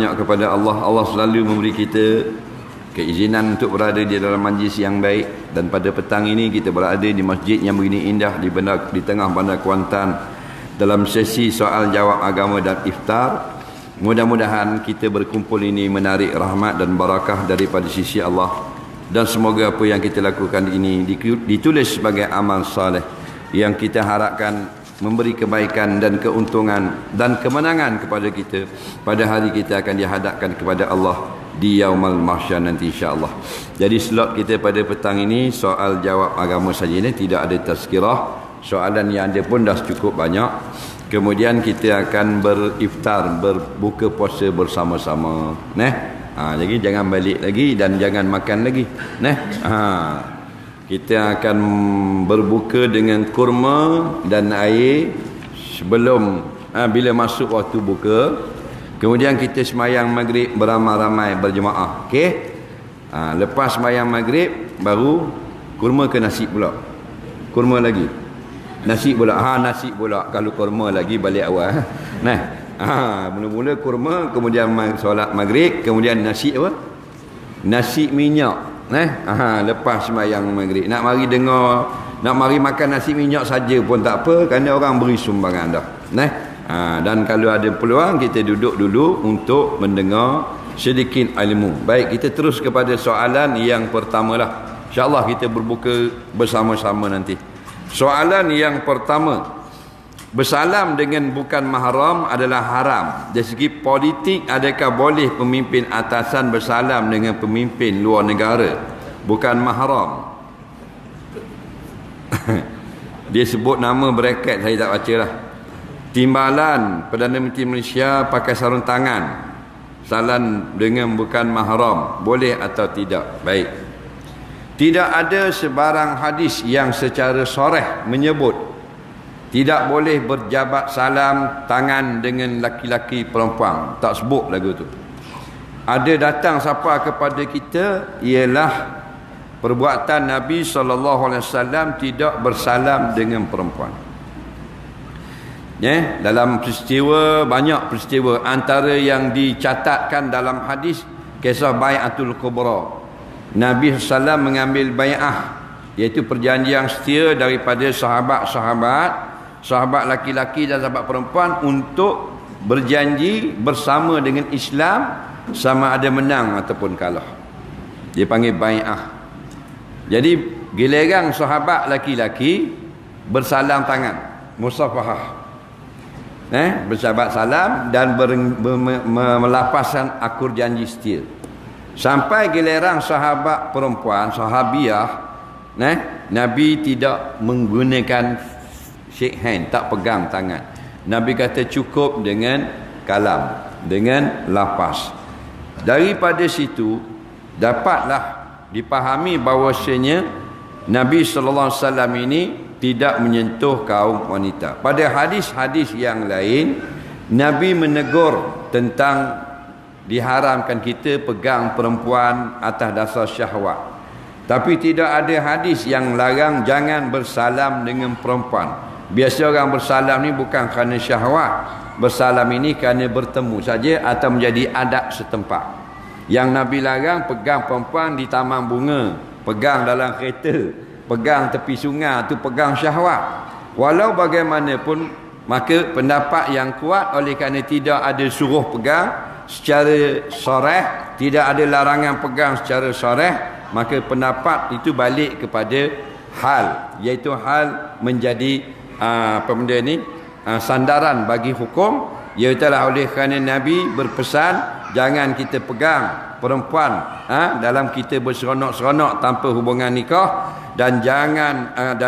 banyak kepada Allah. Allah selalu memberi kita keizinan untuk berada di dalam majlis yang baik. Dan pada petang ini kita berada di masjid yang begini indah di tengah bandar Kuantan dalam sesi soal jawab agama dan iftar. Mudah-mudahan kita berkumpul ini menarik rahmat dan barakah daripada sisi Allah, dan semoga apa yang kita lakukan ini ditulis sebagai amal saleh yang kita harapkan memberi kebaikan dan keuntungan dan kemenangan kepada kita pada hari kita akan dihadapkan kepada Allah di yaumul mahsyar nanti, insya-Allah. Jadi slot kita pada petang ini soal jawab agama saja, ini tidak ada tazkirah. Soalan yang ada pun dah cukup banyak. Kemudian kita akan beriftar, berbuka puasa bersama-sama. Jadi jangan balik lagi dan jangan makan lagi. Kita akan berbuka dengan kurma dan air sebelum bila masuk waktu buka. Kemudian kita sembahyang maghrib beramai-ramai berjemaah. Okey? Lepas sembahyang maghrib baru kurma ke nasi pula. Kurma lagi. Nasi pula. Nasi pula. Kalau kurma lagi balik awal. Mula-mula kurma, kemudian solat maghrib, kemudian nasi apa? Nasi minyak. Lepas sembahyang maghrib. Nak mari makan nasi minyak saja pun tak apa, kerana orang beri sumbangan dah. Dan kalau ada peluang kita duduk dulu untuk mendengar sedikit ilmu. Baik, kita terus kepada soalan yang pertama lah. InsyaAllah kita berbuka bersama-sama nanti. Soalan yang pertama, bersalam dengan bukan mahram adalah haram. Dari segi politik, adakah boleh pemimpin atasan bersalam dengan pemimpin luar negara bukan mahram? Dia sebut nama bracket, saya tak baca lah. Timbalan Perdana Menteri Malaysia pakai sarung tangan, salam dengan bukan mahram, boleh atau tidak? Baik. Tidak ada sebarang hadis yang secara soreh menyebut tidak boleh berjabat salam tangan dengan laki-laki perempuan. Tak sebut lagu tu. Ada datang siapa kepada kita ialah perbuatan Nabi SAW tidak bersalam dengan perempuan. Dalam peristiwa, banyak peristiwa, antara yang dicatatkan dalam hadis kisah Bai'atul Kubra. Nabi SAW mengambil bai'ah, iaitu perjanjian setia daripada sahabat laki-laki dan sahabat perempuan untuk berjanji bersama dengan Islam sama ada menang ataupun kalah. Dia panggil bai'ah. Jadi giliran sahabat laki-laki bersalam tangan, musafahah, bersahabat salam dan melapaskan akur janji setia. Sampai giliran sahabat perempuan, sahabiah, Nabi tidak menggunakan shake hand, tak pegang tangan. Nabi kata cukup dengan kalam, dengan lapas. Daripada situ dapatlah dipahami bahawasanya Nabi SAW ini tidak menyentuh kaum wanita. Pada hadis-hadis yang lain, Nabi menegur tentang diharamkan kita pegang perempuan atas dasar syahwat. Tapi tidak ada hadis yang larang jangan bersalam dengan perempuan. Biasa orang bersalam ni bukan kerana syahwat. Bersalam ini kerana bertemu saja atau menjadi adat setempat. Yang Nabi larang pegang perempuan di taman bunga, pegang dalam kereta, pegang tepi sungai, tu pegang syahwat. Walau bagaimanapun, maka pendapat yang kuat oleh kerana tidak ada suruh pegang secara soreh, tidak ada larangan pegang secara soreh, maka pendapat itu balik kepada hal, iaitu hal menjadi sandaran bagi hukum. Iaitulah oleh kerana Nabi berpesan jangan kita pegang perempuan dalam kita berseronok-seronok tanpa hubungan nikah, dan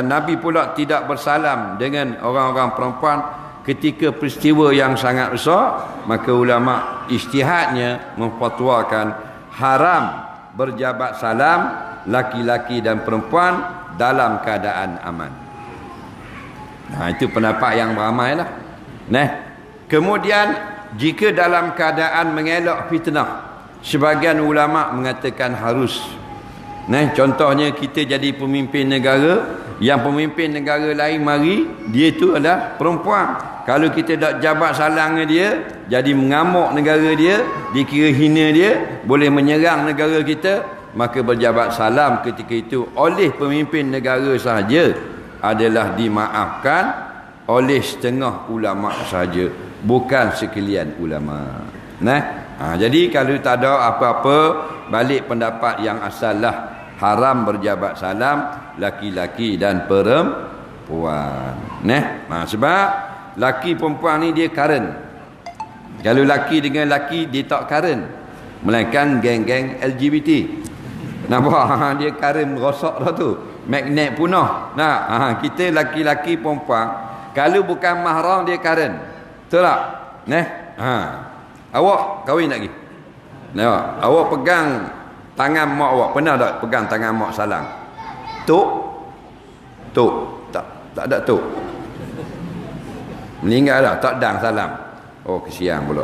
Nabi pula tidak bersalam dengan orang-orang perempuan ketika peristiwa yang sangat besar. Maka ulama ijtihadnya memfatwakan haram berjabat salam laki-laki dan perempuan dalam keadaan aman. Itu pendapat yang ramai lah. Kemudian jika dalam keadaan mengelak fitnah, sebahagian ulama mengatakan harus. Contohnya kita jadi pemimpin negara, yang pemimpin negara lain mari, dia itu adalah perempuan. kalau kita tak jabat salam dengan dia, jadi mengamuk negara dia, dikira hina dia, boleh menyerang negara kita, maka berjabat salam ketika itu oleh pemimpin negara sahaja adalah dimaafkan oleh setengah ulama sahaja, bukan sekalian ulama. Jadi kalau tak ada apa-apa, balik pendapat yang asal lah, haram berjabat salam laki-laki dan perempuan. Sebab laki perempuan ni dia karen. Kalau laki dengan laki dia tak karen, melainkan geng-geng LGBT. Nampak dia karen rosak dah tu, magnet punah. Kita laki-laki perempuan kalau bukan mahram dia karen. Betul tak? Awak kahwin lagi. Awak pegang tangan mak awak, pernah tak pegang tangan mak salam? Tok tak ada tok. Meninggal dah, tak dang salam. Oh, kesian pula.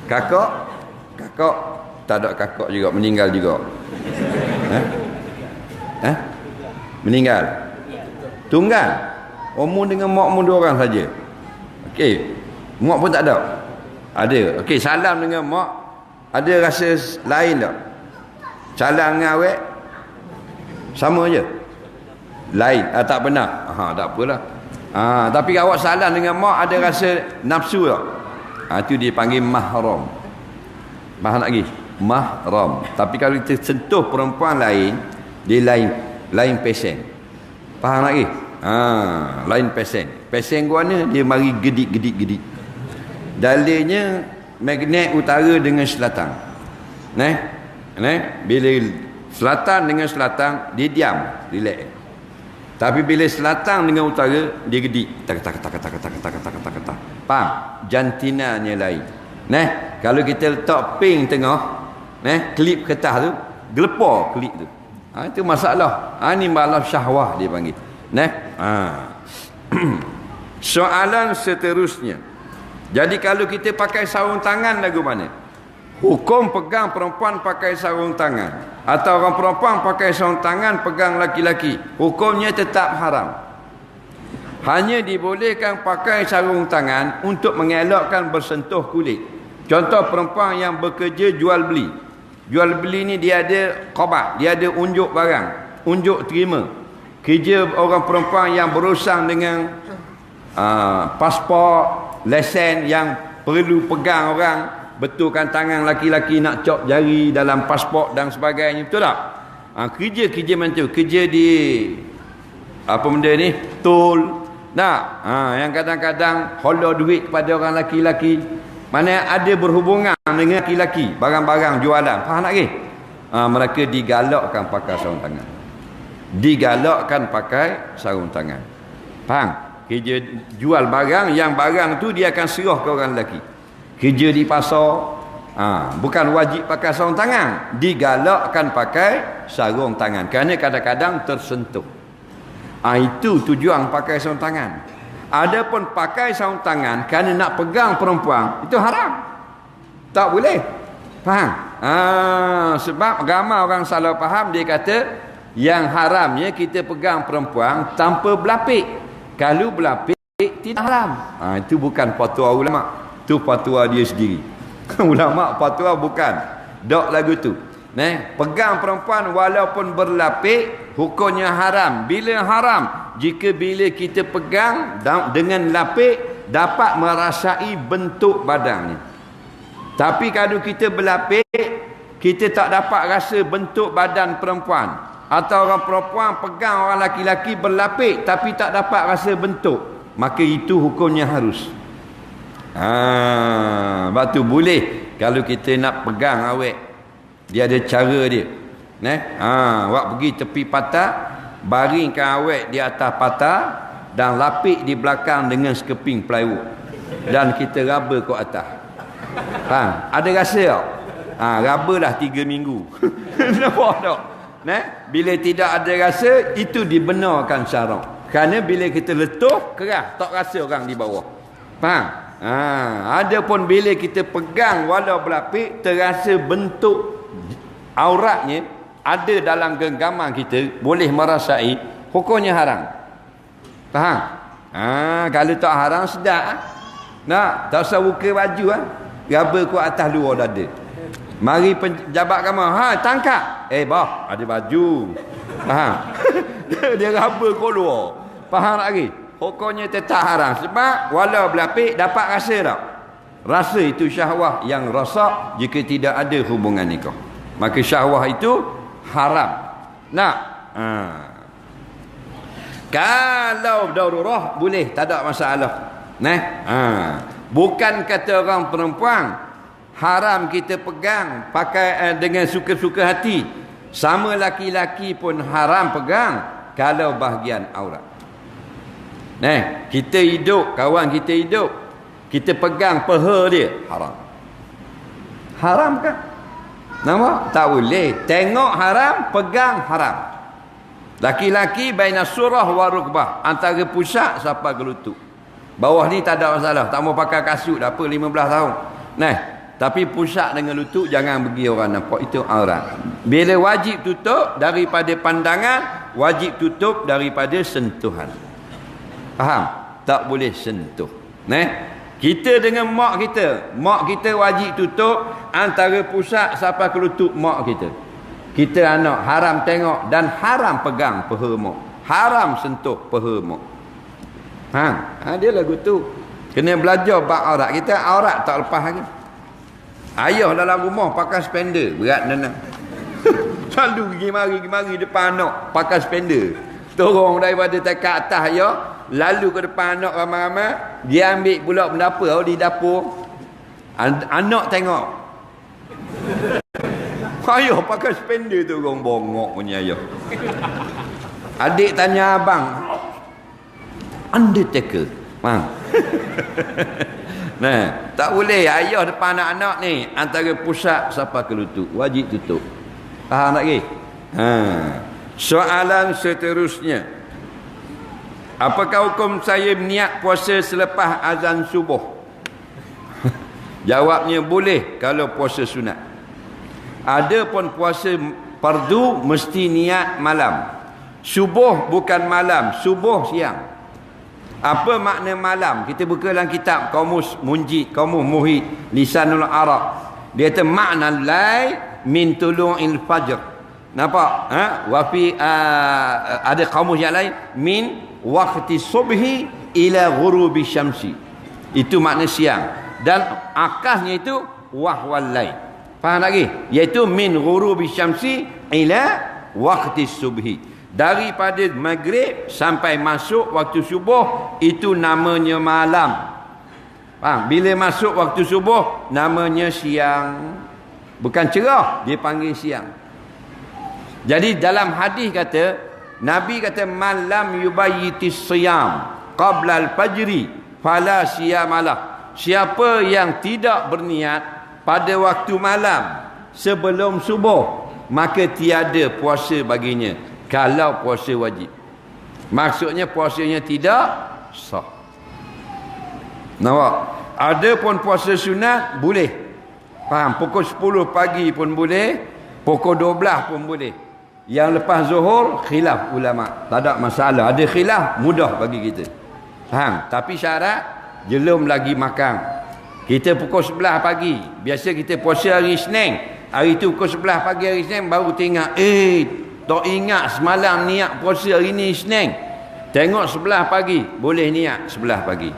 Kakak tak ada kakak juga, meninggal juga. Meninggal. Tunggal. Mu dengan mak mu dua orang saja. Okey. Mak pun tak ada. Ada. Okey, salam dengan mak ada rasa lain tak? Salam dengan awek sama je. Lain. Tak pernah. Tak apalah. Tapi awak salam dengan mak ada rasa nafsu tak? Itu dia panggil mahram. Faham tak lagi? Mahram. Tapi kalau kita sentuh perempuan lain, dia lain pesen. Faham tak lagi? Lain pesen. Pesen gua ni dia mari gedik. Dalilnya magnet utara dengan selatan. Bila selatan dengan selatan dia diam, relax. Tapi bila selatan dengan utara dia gedik. Tak. Faham? Jantinanya lain. Kalau kita letak ping tengah, klip kertas tu, gelepar klip tu. Itu masalah. Ni masalah syahwah dia panggil. Soalan seterusnya. Jadi kalau kita pakai sarung tangan lagu mana? Hukum pegang perempuan pakai sarung tangan, atau orang perempuan pakai sarung tangan pegang laki-laki, hukumnya tetap haram. Hanya dibolehkan pakai sarung tangan untuk mengelakkan bersentuh kulit. Contoh perempuan yang bekerja jual beli. Jual beli ni dia ada qabat, dia ada unjuk barang, unjuk terima. Kerja orang perempuan yang berurusan dengan pasport, lesen yang perlu pegang orang, betulkan tangan laki-laki nak cop jari dalam pasport dan sebagainya, betul tak? Kerja macam tu, kerja di apa benda ni, tol. Yang kadang-kadang holder duit kepada orang laki-laki, mana ada berhubungan dengan laki-laki, barang-barang jualan. Faham tak ke? Mereka digalakkan pakai sarung tangan. Digalakkan pakai sarung tangan. Faham? Kerja jual barang, yang barang tu dia akan serah ke orang lelaki. Kerja di pasar, bukan wajib pakai sarung tangan, digalakkan pakai sarung tangan kerana kadang-kadang tersentuh. Itu tujuan pakai sarung tangan. Adapun pakai sarung tangan kerana nak pegang perempuan, itu haram. Tak boleh. Faham? Sebab ramai orang salah faham, dia kata yang haramnya kita pegang perempuan tanpa berlapik. Kalau berlapik tidak haram. Itu bukan fatwa ulama, itu fatwa dia sendiri. Ulama fatwa bukan dok lagu tu. Pegang perempuan walaupun berlapik hukumnya haram. Bila haram? Jika bila kita pegang dengan lapik dapat merasai bentuk badannya. Tapi kalau kita berlapik, kita tak dapat rasa bentuk badan perempuan. Atau orang perempuan pegang orang laki-laki berlapik tapi tak dapat rasa bentuk, maka itu hukumnya harus. Sebab tu boleh kalau kita nak pegang awek, dia ada cara dia. Awak pergi tepi patah, baringkan awek di atas patah dan lapik di belakang dengan sekeping plywood, dan kita raba ke atas. Ada rasa tak? Rabalah 3 minggu. Nampak tak? Bila tidak ada rasa, itu dibenarkan syarak. Kerana bila kita letup, keras, tak rasa orang di bawah. Faham? Adapun bila kita pegang walau berlapik, terasa bentuk auratnya ada dalam genggaman kita, boleh merasai, hukumnya haram. Faham? Kalau tak haram sedap. Nak, tak usah buka baju ah. Raba kuat atas luar dada. Mari pejabat kamu, tangkap. Bah, ada baju. Faham? Dia raba kuat luar. Faham tak lagi? Hukumnya tetap haram. Sebab walau berlapik dapat rasa tak? Rasa itu syahwah yang rosak jika tidak ada hubungan nikah. Maka syahwah itu haram. Nak? Kalau darurah boleh, tak ada masalah. Bukan kata orang perempuan haram kita pegang pakai dengan suka-suka hati. Sama laki-laki pun haram pegang kalau bahagian aurat. Kita hidup, kawan kita hidup, kita pegang peha dia, haram. Haram kan? Nampak? Tak boleh. Tengok haram, pegang haram. Laki-laki baina surah wa rukbah, antara pusat sampai ke lutut. Bawah ni tak ada masalah, tak mau pakai kasut dah apa 15 tahun. Tapi pusat dengan lutut jangan bagi orang nampak, itu aurat. Bila wajib tutup daripada pandangan, wajib tutup daripada sentuhan. Faham? Tak boleh sentuh. Kita dengan mak kita wajib tutup antara pusat sampai ke lutut mak kita. Kita anak haram tengok dan haram pegang peha mak. Haram sentuh peha mak. Dia lagu tu. Kena belajar bab aurat. Kita aurat tak lepas lagi. Ayah dalam rumah pakai spender, berat nana. Selalu pergi mari depan anak pakai spender. Turun daripada takat atas ayah, lalu ke depan anak ramai-ramai, dia ambil pula benda apa di dapur. Anak tengok. Ayah pakai spender tu, orang bongok punya ayah. Adik tanya abang, Undertaker. Tak boleh ayah depan anak-anak ni antara pusat sampai ke lutut, wajib tutup. Faham tak lagi? Soalan seterusnya, apakah hukum saya niat puasa selepas azan subuh? Jawabnya boleh kalau puasa sunat. Ada pun puasa fardu mesti niat malam. Subuh bukan malam, subuh siang. Apa makna malam? Kita buka dalam kitab Qamus Munjid, Qamus Muhit, Lisanul Arab. Dia kata makna lail min tulu'il fajr. Nampak? Wa fi ada qamus yang lain min waqti subhi ila ghurubi syamsi. Itu makna siang. Dan akasnya itu wahwal lail. Faham lagi? Iaitu min ghurubi syamsi ila waqti subhi. Daripada maghrib sampai masuk waktu subuh, itu namanya malam. Faham? Bila masuk waktu subuh, namanya siang. Bukan cerah, dia panggil siang. Jadi dalam hadis kata, Nabi kata malam yubayyitis siyam qabla al-fajri fala siyamalah. Siapa yang tidak berniat pada waktu malam sebelum subuh, maka tiada puasa baginya kalau puasa wajib. Maksudnya puasanya tidak sah. Nampak? Ada pun puasa sunat boleh. Faham? Pukul 10 pagi pun boleh, pukul 12 pun boleh. Yang lepas zuhur khilaf ulama, tak ada masalah. Ada khilaf mudah bagi kita. Faham? Tapi syarat belum lagi makan. Kita pukul 11 pagi, biasa kita puasa hari Isnin. Hari tu pukul 11 pagi hari Isnin baru tengok, tak ingat semalam niat puasa hari ni Isnin. Tengok 11 pagi, boleh niat 11 pagi.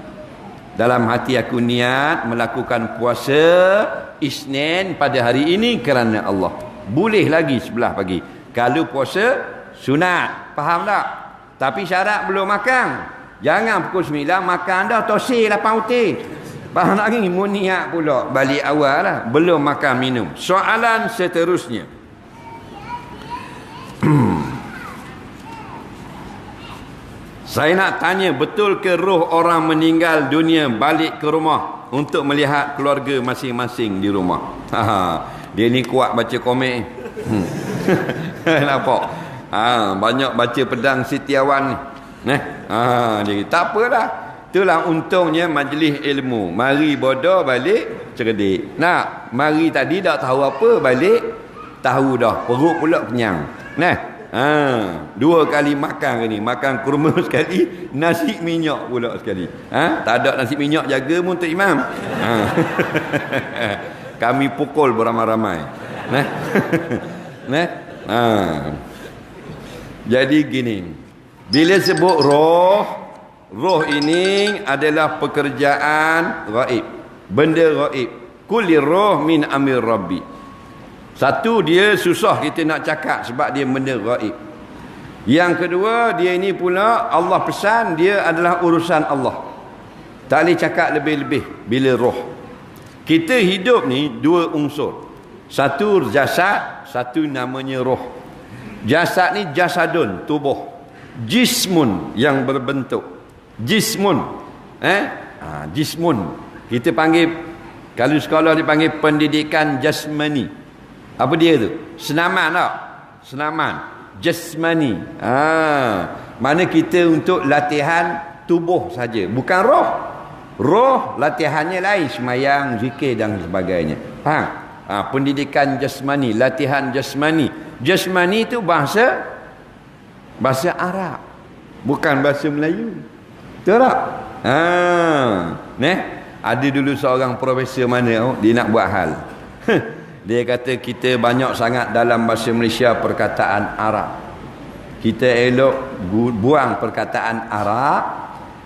Dalam hati aku niat melakukan puasa Isnin pada hari ini kerana Allah. Boleh lagi 11 pagi. Kalau puasa sunat, faham tak? Tapi syarat belum makan. Jangan pukul 9 makan dah, tosir 8 utir. Faham tak ni? Mu niat pula balik awal lah. Belum makan minum. Soalan seterusnya. Saya nak tanya, betul ke roh orang meninggal dunia balik ke rumah untuk melihat keluarga masing-masing di rumah? Dia ni kuat baca komik. Nampak? Banyak baca pedang Setiawan ni. Dia tak apalah. Itulah untungnya majlis ilmu. Mari bodoh balik cerdik. Nak mari tadi tak tahu apa, balik tahu dah. Perut pula kenyang. 2 kali makan ni, makan kurma sekali, nasi minyak pula sekali. Tak ada nasi minyak jaga pun untuk imam. Kami pukul beramai-ramai. Jadi gini, bila sebut roh ini adalah pekerjaan ghaib, benda ghaib. Kulli roh min amir rabbi. Satu, dia susah kita nak cakap sebab dia benda ghaib. Yang kedua, dia ini pula Allah pesan, dia adalah urusan Allah. Tak boleh cakap lebih-lebih bila roh. Kita hidup ni 2 unsur. Satu jasad, satu namanya roh. Jasad ni jasadun, tubuh. Jismun, yang berbentuk. Jismun. Jismun. Kita panggil, kalau sekolah dipanggil pendidikan jasmani. Apa dia tu? Senaman tak? Senaman. Jasmani. Mana kita untuk latihan tubuh saja, bukan roh. Roh latihannya lain, semayang, zikir dan sebagainya. Faham? Pendidikan jasmani, latihan jasmani. Jasmani itu bahasa Arab, bukan bahasa Melayu. Betul tak? Ada dulu seorang profesor mana, dia nak buat hal. Dia kata kita banyak sangat dalam bahasa Malaysia perkataan Arab. Kita elok buang perkataan Arab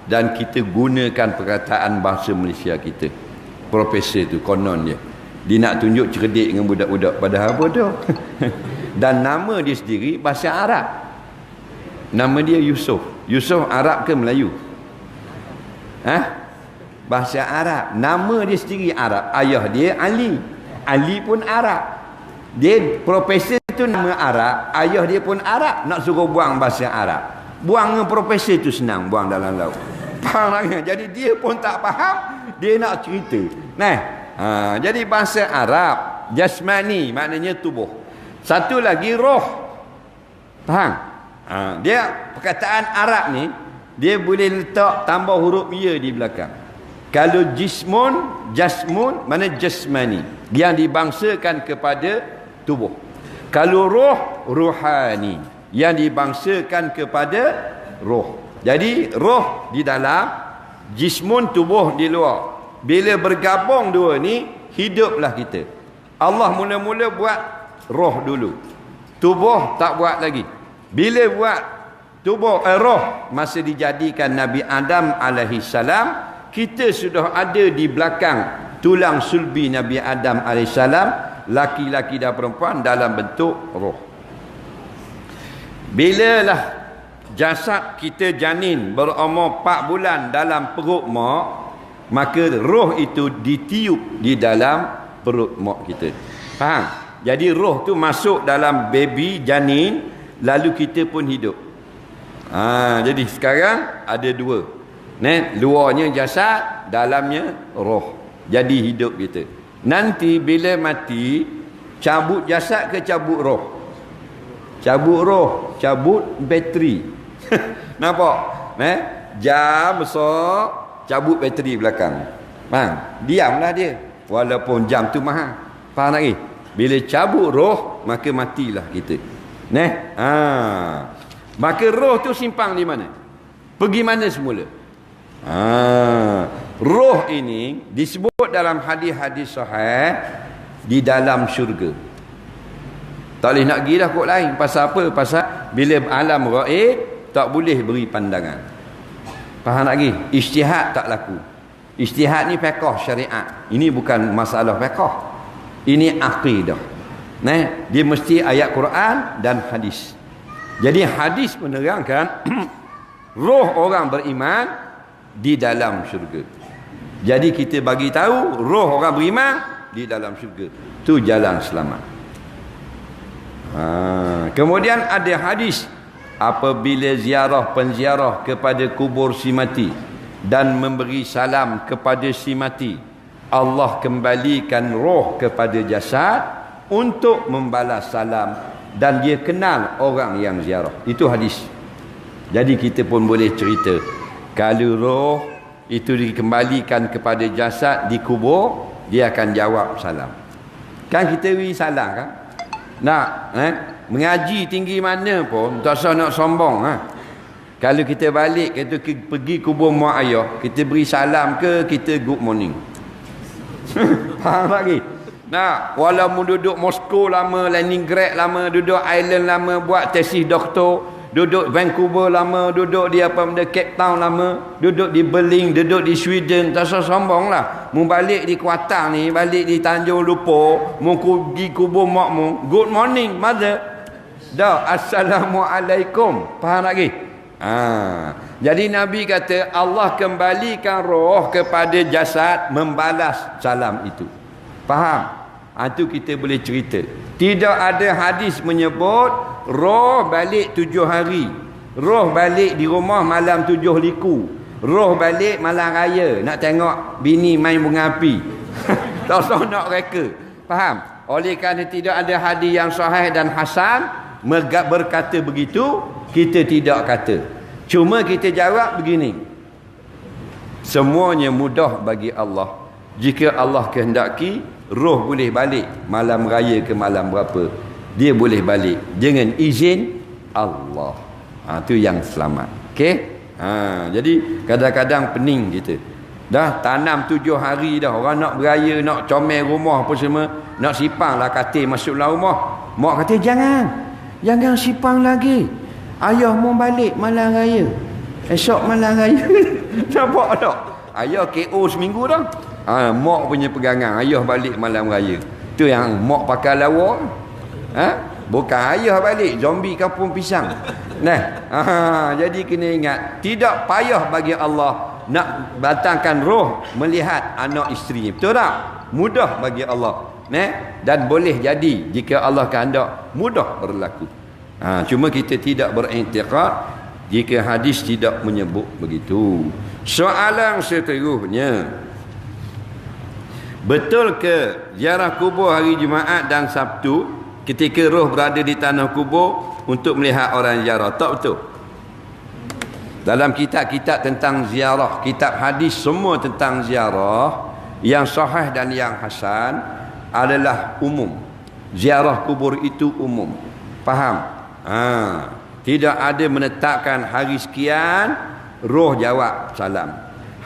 dan kita gunakan perkataan bahasa Malaysia kita. Profesor tu konon dia. Dia nak tunjuk cerdik dengan budak-budak, padahal bodoh. Dan nama dia sendiri bahasa Arab. Nama dia Yusuf. Yusuf Arab ke Melayu? Bahasa Arab. Nama dia sendiri Arab. Ayah dia Ali. Ali pun Arab. Dia profesor tu nama Arab, ayah dia pun Arab. Nak suruh buang bahasa Arab, buang dengan profesor tu senang, buang dalam laut. Faham tak? Jadi dia pun tak faham, dia nak cerita. Jadi bahasa Arab jasmani maknanya tubuh. Satu lagi roh. Faham? Dia perkataan Arab ni dia boleh letak tambah huruf ya di belakang. Kalau jasmun mana jasmani, yang dibangsakan kepada tubuh. Kalau roh, ruhani, yang dibangsakan kepada roh. Jadi roh di dalam, jismun, tubuh di luar. Bila bergabung dua ni, hiduplah kita. Allah mula-mula buat roh dulu, tubuh tak buat lagi. Bila buat tubuh roh, masa dijadikan Nabi Adam alaihi salam, kita sudah ada di belakang tulang sulbi Nabi Adam AS, laki-laki dan perempuan dalam bentuk roh. Bilalah jasad kita janin berumur 4 bulan dalam perut mak, maka roh itu ditiup di dalam perut mak kita. Faham? Jadi roh tu masuk dalam baby janin, lalu kita pun hidup. Jadi sekarang ada 2. Luarnya jasad, dalamnya roh. Jadi hidup kita. Nanti bila mati, cabut jasad ke cabut roh? Cabut roh, cabut bateri. Nampak? Jam besar, cabut bateri belakang. Faham? Diamlah dia. Walaupun jam tu mahal. Faham lagi? Bila cabut roh, maka matilah kita. Maka roh tu simpang di mana? Pergi mana semula? Roh ini disebut dalam hadis-hadis sahih di dalam syurga. Tak boleh nak pergi dah kot lain. Pasal apa? Pasal bila alam gaib tak boleh beri pandangan. Faham lagi? Ijtihad tak laku. Ijtihad ni fiqh syariat. Ini bukan masalah fiqh, ini akidah. Dia mesti ayat Quran dan hadis. Jadi hadis menerangkan roh orang beriman di dalam syurga. Jadi kita bagi tahu roh orang beriman di dalam syurga. Tu jalan selamat. Kemudian ada hadis, apabila penziarah kepada kubur si mati dan memberi salam kepada si mati, Allah kembalikan roh kepada jasad untuk membalas salam dan dia kenal orang yang ziarah. Itu hadis. Jadi kita pun boleh cerita, kalau roh itu dikembalikan kepada jasad di kubur, dia akan jawab salam. Kan kita beri salam kan? Nak mengaji tinggi mana pun tak usah nak sombong Kalau kita balik, kita pergi kubur mak ayah, kita beri salam ke, kita good morning. Faham lagi? Nah, walaupun duduk Moskow lama, Leningrad lama, duduk Ireland lama, buat tesis doktor, duduk Vancouver lama, duduk di Cape Town lama, duduk di Berlin, duduk di Sweden, tak usah sombong lah. Mu balik di Kuantan ni, balik di Tanjung Lupa, mu pergi kubur mak mu, good morning mother. Dah, assalamualaikum. Faham lagi? Jadi Nabi kata Allah kembalikan roh kepada jasad membalas salam itu. Faham? Itu kita boleh cerita. Tidak ada hadis menyebut roh balik 7 hari, roh balik di rumah malam 7 liku, roh balik malam raya nak tengok bini main bunga api. Tak usah nak reka. Faham? Oleh kerana tidak ada hadis yang sahih dan hasan berkata begitu, kita tidak kata. Cuma kita jawab begini, semuanya mudah bagi Allah. Jika Allah kehendaki, roh boleh balik malam raya ke malam berapa, dia boleh balik dengan izin Allah. Itu yang selamat. Okey? Jadi kadang-kadang pening kita. Dah tanam 7 hari dah, orang nak beraya, nak comel rumah apa semua, nak sipang lah katil masuk dalam rumah. Mak kata jangan sipang lagi. Ayah mau balik malam raya, esok malam raya. Nampak tak? Ayah KO seminggu dah. Mak punya pegangan, ayah balik malam raya. Tu yang mak pakai lawa. Bukan ayah balik zombie kampung pisang. Jadi kena ingat, tidak payah bagi Allah nak datangkan roh melihat anak isterinya. Betul tak? Mudah bagi Allah. Dan boleh jadi jika Allah kehendak, mudah berlaku. Cuma kita tidak beriktikad jika hadis tidak menyebut begitu. Soalan seterusnya, betul ke ziarah kubur hari Jumaat dan Sabtu ketika roh berada di tanah kubur untuk melihat orang ziarah? Tak betul. Dalam kitab-kitab tentang ziarah, kitab hadis semua tentang ziarah, yang sahih dan yang hasan adalah umum. Ziarah kubur itu umum. Faham? Tidak ada menetapkan hari sekian roh jawab salam,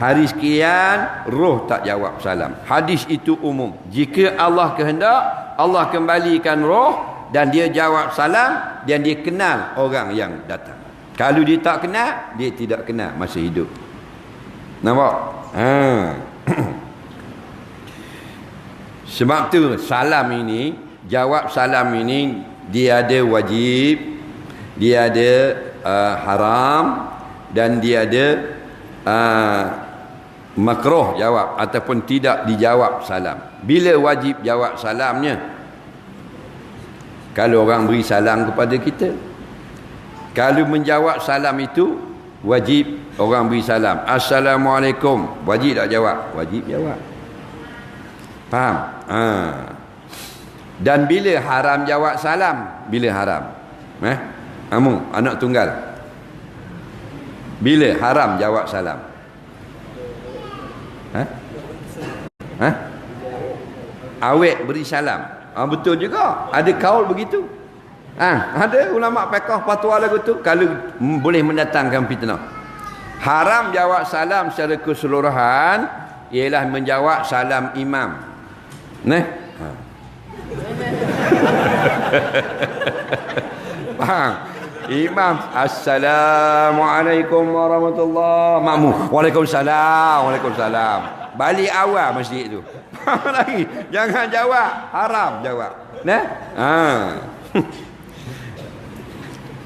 hari sekian roh tak jawab salam. Hadis itu umum. Jika Allah kehendak, Allah kembalikan roh dan dia jawab salam dan dia kenal orang yang datang. Kalau dia tak kenal, dia tidak kenal masa hidup. Nampak? Sebab tu salam ini, jawab salam ini, dia ada wajib, dia ada haram, dan dia ada makruh jawab ataupun tidak dijawab salam. Bila wajib jawab salamnya? Kalau orang beri salam kepada kita. Kalau menjawab salam itu wajib, orang beri salam, Assalamualaikum, wajib tak jawab? Wajib jawab. Faham? Dan bila haram jawab salam? Bila haram? Kamu anak tunggal, bila haram jawab salam? Awet beri salam. Betul juga. Ada kaul begitu. Ada ulama fiqh fatwa lagu tu, kalau boleh mendatangkan fitnah. Haram jawab salam secara keseluruhan ialah menjawab salam imam. Imam, Assalamualaikum warahmatullahi, makmum, Waalaikumsalam, Waalaikumsalam. Balik awal masjid tu. Lagi jangan jawab, haram jawab.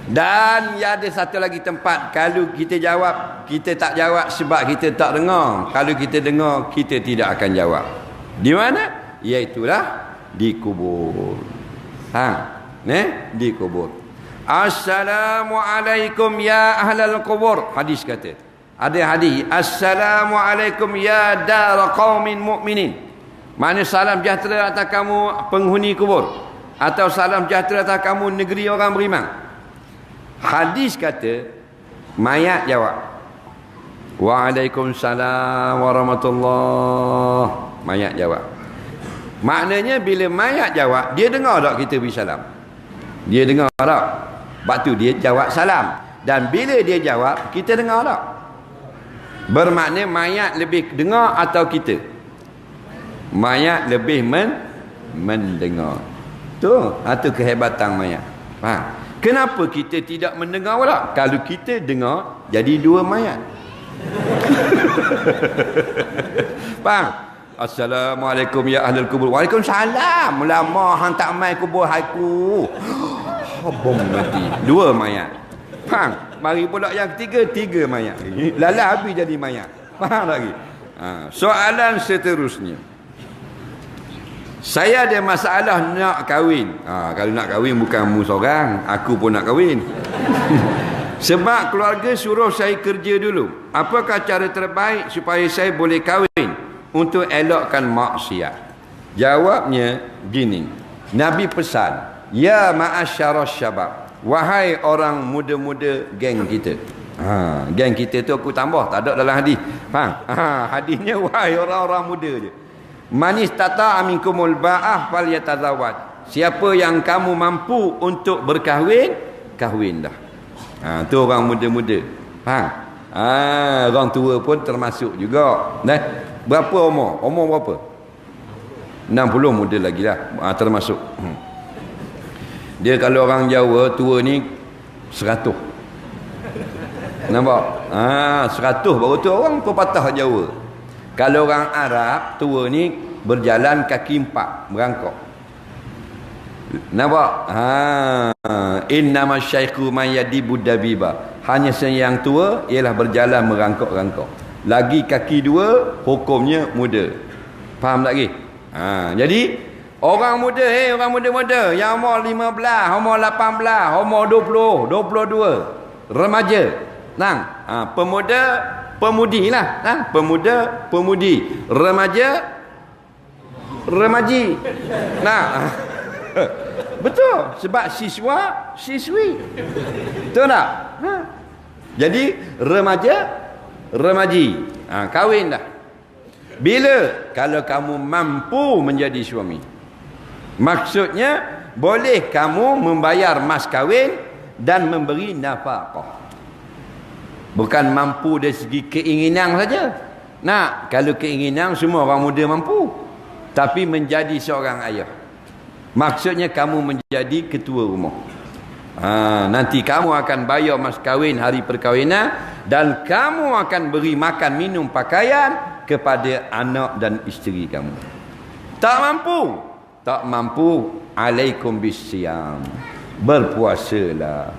Dan ada satu lagi tempat, kalau kita jawab, kita tak jawab sebab kita tak dengar. Kalau kita dengar, kita tidak akan jawab. Di mana? Iaitulah di kubur. Di kubur. Assalamualaikum ya ahlal kubur. Hadis kata. Ada hadis. Assalamualaikum ya dar qaumin mu'minin. Mana salam sejahtera atas kamu penghuni kubur, atau salam sejahtera atas kamu negeri orang beriman. Hadis kata mayat jawab Waalaikumsalam warahmatullahi. Mayat jawab. Maknanya bila mayat jawab, dia dengar tak kita beri salam? Dia dengar tak? Sebab tu dia jawab salam. Dan bila dia jawab, kita dengar tak? Bermakna mayat lebih dengar atau kita? Mayat lebih mendengar. Tu, itu kehebatan mayat. Faham? Kenapa kita tidak mendengar pula? Kalau kita dengar, jadi dua mayat. Faham? Assalamualaikum ya ahlul kubur. Waalaikumsalam. Lama hang tak mai kubur aku. Bom mati. Dua mayat. Faham? Mari pula yang ketiga, tiga mayat. Lala habis jadi mayat. Faham lagi? Soalan seterusnya. Saya ada masalah nak kahwin. Kalau nak kahwin bukan mu seorang, aku pun nak kahwin. Sebab keluarga suruh saya kerja dulu. Apakah cara terbaik supaya saya boleh kahwin untuk elakkan maksiat? Jawabnya gini. Nabi pesan, ya ma'asyarah syabab, wahai orang muda-muda geng kita. Geng kita tu aku tambah, tak ada dalam hadis. Faham? Hadisnya wahai orang-orang muda je. Manis tata aminkumul ba'ah fal yatazawwaj. Siapa yang kamu mampu untuk berkahwin, kahwin dah. Tu orang muda-muda. Faham? Orang tua pun termasuk juga. Berapa umur? Umur berapa? 60 muda lagi lah. Termasuk. Dia kalau orang Jawa tua ni 100. Nampak? 100 baru tu orang pepatah Jawa. Kalau orang Arab tua ni berjalan kaki 4 merangkak. Nampak? Innama syaikhu man yadibu dabiba. Hanya yang tua ialah berjalan merangkak-rangkak. Lagi kaki 2 hukumnya muda. Faham lagi? Jadi orang muda, orang muda-muda yang umur 15, umur 18, umur 20, 22, remaja. Pemuda, pemudi lah. Pemuda, pemudi. Remaja, remaji. Betul. Sebab siswa, siswi. Betul tak? Jadi remaja, remaji. Kahwin dah. Bila? Kalau kamu mampu menjadi suami. Maksudnya boleh kamu membayar mas kahwin dan memberi nafkah. Bukan mampu dari segi keinginan saja. Kalau keinginan semua orang muda mampu. Tapi menjadi seorang ayah. Maksudnya kamu menjadi ketua rumah. Nanti kamu akan bayar mas kahwin hari perkahwinan dan kamu akan beri makan minum pakaian kepada anak dan isteri kamu. Tak mampu? Tak mampu, alaikum bisyam. Berpuasalah.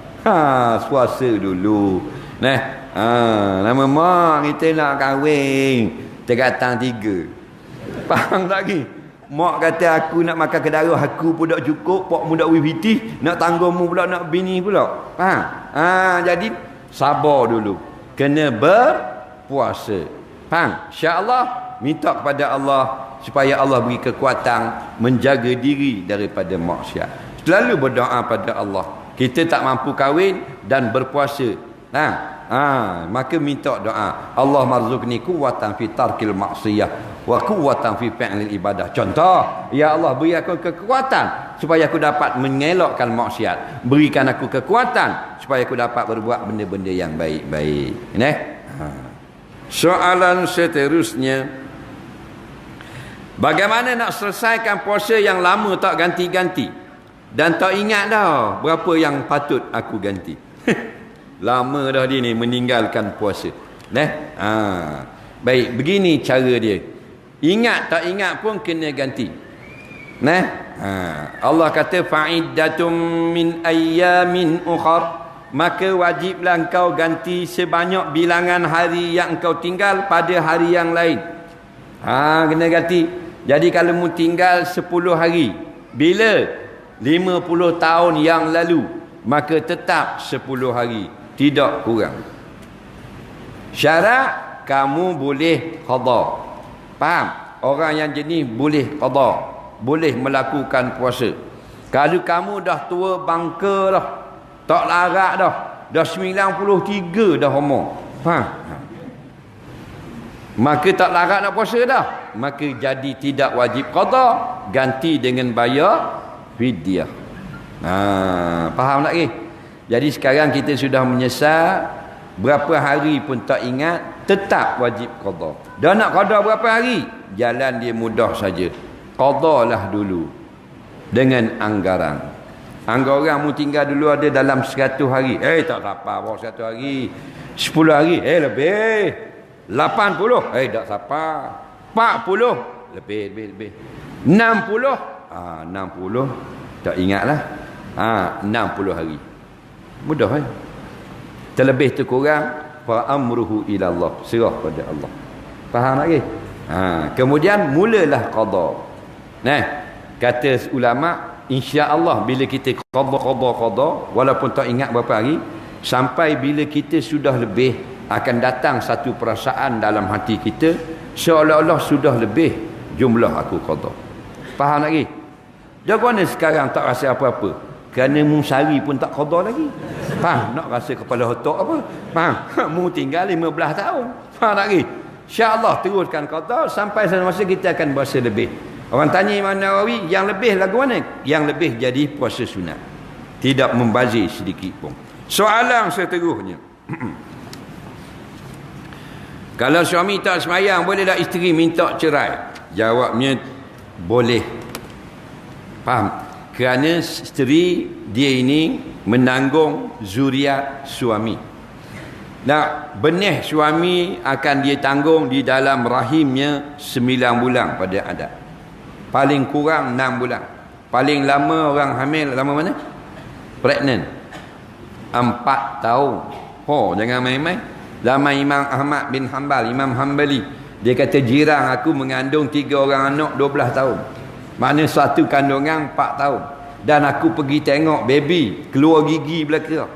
Puasa dulu. Nama mak kita nak kahwin tergatang 3. Faham lagi? Mak kata aku nak makan kedara, aku pun tak cukup, pak mu tak wipiti, nak tanggamu pula, nak bini pula. Faham? Jadi sabar dulu. Kena berpuasa. Faham? InsyaAllah minta kepada Allah supaya Allah beri kekuatan menjaga diri daripada maksiat. Selalu berdoa pada Allah. Kita tak mampu kahwin dan berpuasa. Maka minta doa. Allah marzuqni quwwatan fi tarkil maksiyah wa quwwatan fi fi'lil ibadah. Contoh, ya Allah beri aku kekuatan supaya aku dapat mengelakkan maksiat. Berikan aku kekuatan supaya aku dapat berbuat benda-benda yang baik-baik. Soalan seterusnya, bagaimana nak selesaikan puasa yang lama tak ganti-ganti dan tak ingat dah berapa yang patut aku ganti. Lama dah dia ni meninggalkan puasa. Baik, begini cara dia. Ingat tak ingat pun kena ganti. Allah kata fa'iddatum min ayyamin ukhar. Maka wajiblah engkau ganti sebanyak bilangan hari yang engkau tinggal pada hari yang lain. Kena ganti. Jadi kalau mu tinggal 10 hari, bila 50 tahun yang lalu, maka tetap 10 hari, tidak kurang. Syarat kamu boleh qada. Faham? Orang yang jenis boleh qada, boleh melakukan puasa. Kalau kamu dah tua bangka dah, tak larat dah 93 dah umur. Faham? Maka tak larat nak puasa dah. Maka jadi tidak wajib qada, ganti dengan bayar fidyah. Faham tak ke? Jadi sekarang kita sudah menyesal, berapa hari pun tak ingat, tetap wajib qada. Dah nak qada berapa hari? Jalan dia mudah saja. Qadalah dulu dengan anggaran. Anggaran mu tinggal dulu ada dalam 100 hari. Tak sampai bawa 100 hari. 10 hari. Lebih. 80. Tak sampai. 40. Lebih. 60. 60. Tak ingatlah. 60 hari. Mudah kan? Terlebih tu kurang, fa amruhu ila Allah, serah pada Allah. Faham lagi? Kemudian mulalah qada. Nah, kata ulama, insya-Allah bila kita qada walaupun tak ingat berapa hari, sampai bila kita sudah lebih, akan datang satu perasaan dalam hati kita seolah-olah sudah lebih jumlah aku qada. Faham lagi? Jangan sekarang tak rasa apa-apa. Kerana mu sehari pun tak qada lagi. Faham? Nak rasa kepala otak apa? Faham? Mu tinggal 15 tahun. Faham tak lagi? InsyaAllah teruskan qada sampai satu masa kita akan berasa lebih. Orang tanya Imam Nawawi, yang lebih lagu mana? Yang lebih jadi puasa sunat. Tidak membazir sedikit pun. Soalan seterusnya. Kalau suami tak semayang, boleh tak isteri minta cerai? Jawabnya, boleh. Faham? Kerana isteri dia ini menanggung zuriat suami. Nah, benih suami akan dia tanggung di dalam rahimnya 9 bulan pada adat. Paling kurang 6 bulan. Paling lama orang hamil, lama mana? Pregnant. 4 tahun. Jangan main-main. Zaman Imam Ahmad bin Hanbal, Imam Hanbali, dia kata jirang aku mengandung 3 orang anak 12 tahun. Mana satu kandungan 4 tahun. Dan aku pergi tengok baby keluar gigi belakang.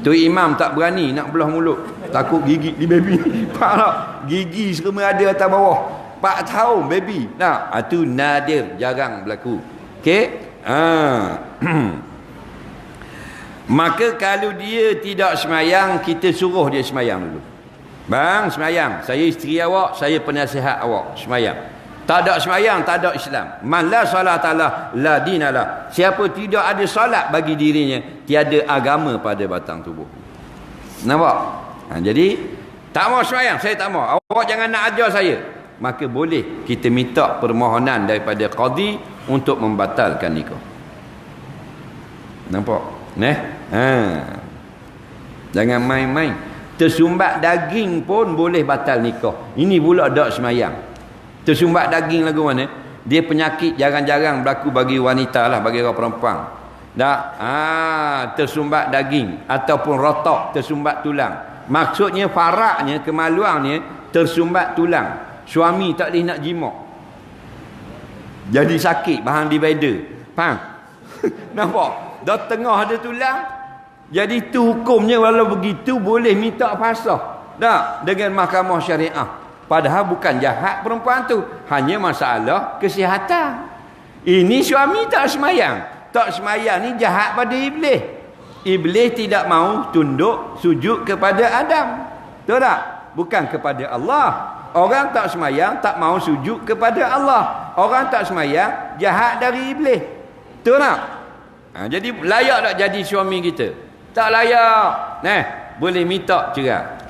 Tu imam tak berani nak belah mulut. Takut gigi di baby. Faham tak? Gigi semua ada atas bawah. 4 tahun baby. Nah, itu nadir, jarang berlaku. Okey? Maka kalau dia tidak semayang, kita suruh dia semayang dulu. Bang, semayang. Saya isteri awak, saya penasihat awak. Semayang. Tak ada semayang, tak ada Islam. Man la salatalah, la dinalah. Siapa tidak ada salat bagi dirinya, tiada agama pada batang tubuh. Nampak? Jadi, tak mau semayang, saya tak mau. Awak jangan nak ajar saya. Maka boleh kita minta permohonan daripada qadi untuk membatalkan nikah. Nampak? Jangan main-main. Tersumbat daging pun boleh batal nikah. Ini pula tak semayang. Tersumbat daging lagu mana? Dia penyakit jarang-jarang berlaku bagi wanita lah, bagi orang perempuan. Tersumbat daging ataupun rotok, tersumbat tulang. Maksudnya faraknya, kemaluannya tersumbat tulang. Suami tak boleh nak jimak. Jadi sakit bahan divider. Faham? Nampak? Dah tengah ada tulang. Jadi tu hukumnya, walau begitu boleh minta fasakh. Tak? Dengan mahkamah syariah. Padahal bukan jahat perempuan tu, hanya masalah kesihatan. Ini suami tak semayang. Tak semayang ni jahat pada iblis. Iblis tidak mau tunduk sujud kepada Adam. Tahu tak? Bukan kepada Allah. Orang tak semayang tak mau sujud kepada Allah. Orang tak semayang jahat dari iblis. Tahu tak? Jadi layak tak jadi suami kita? Tak layak. Boleh minta cerai.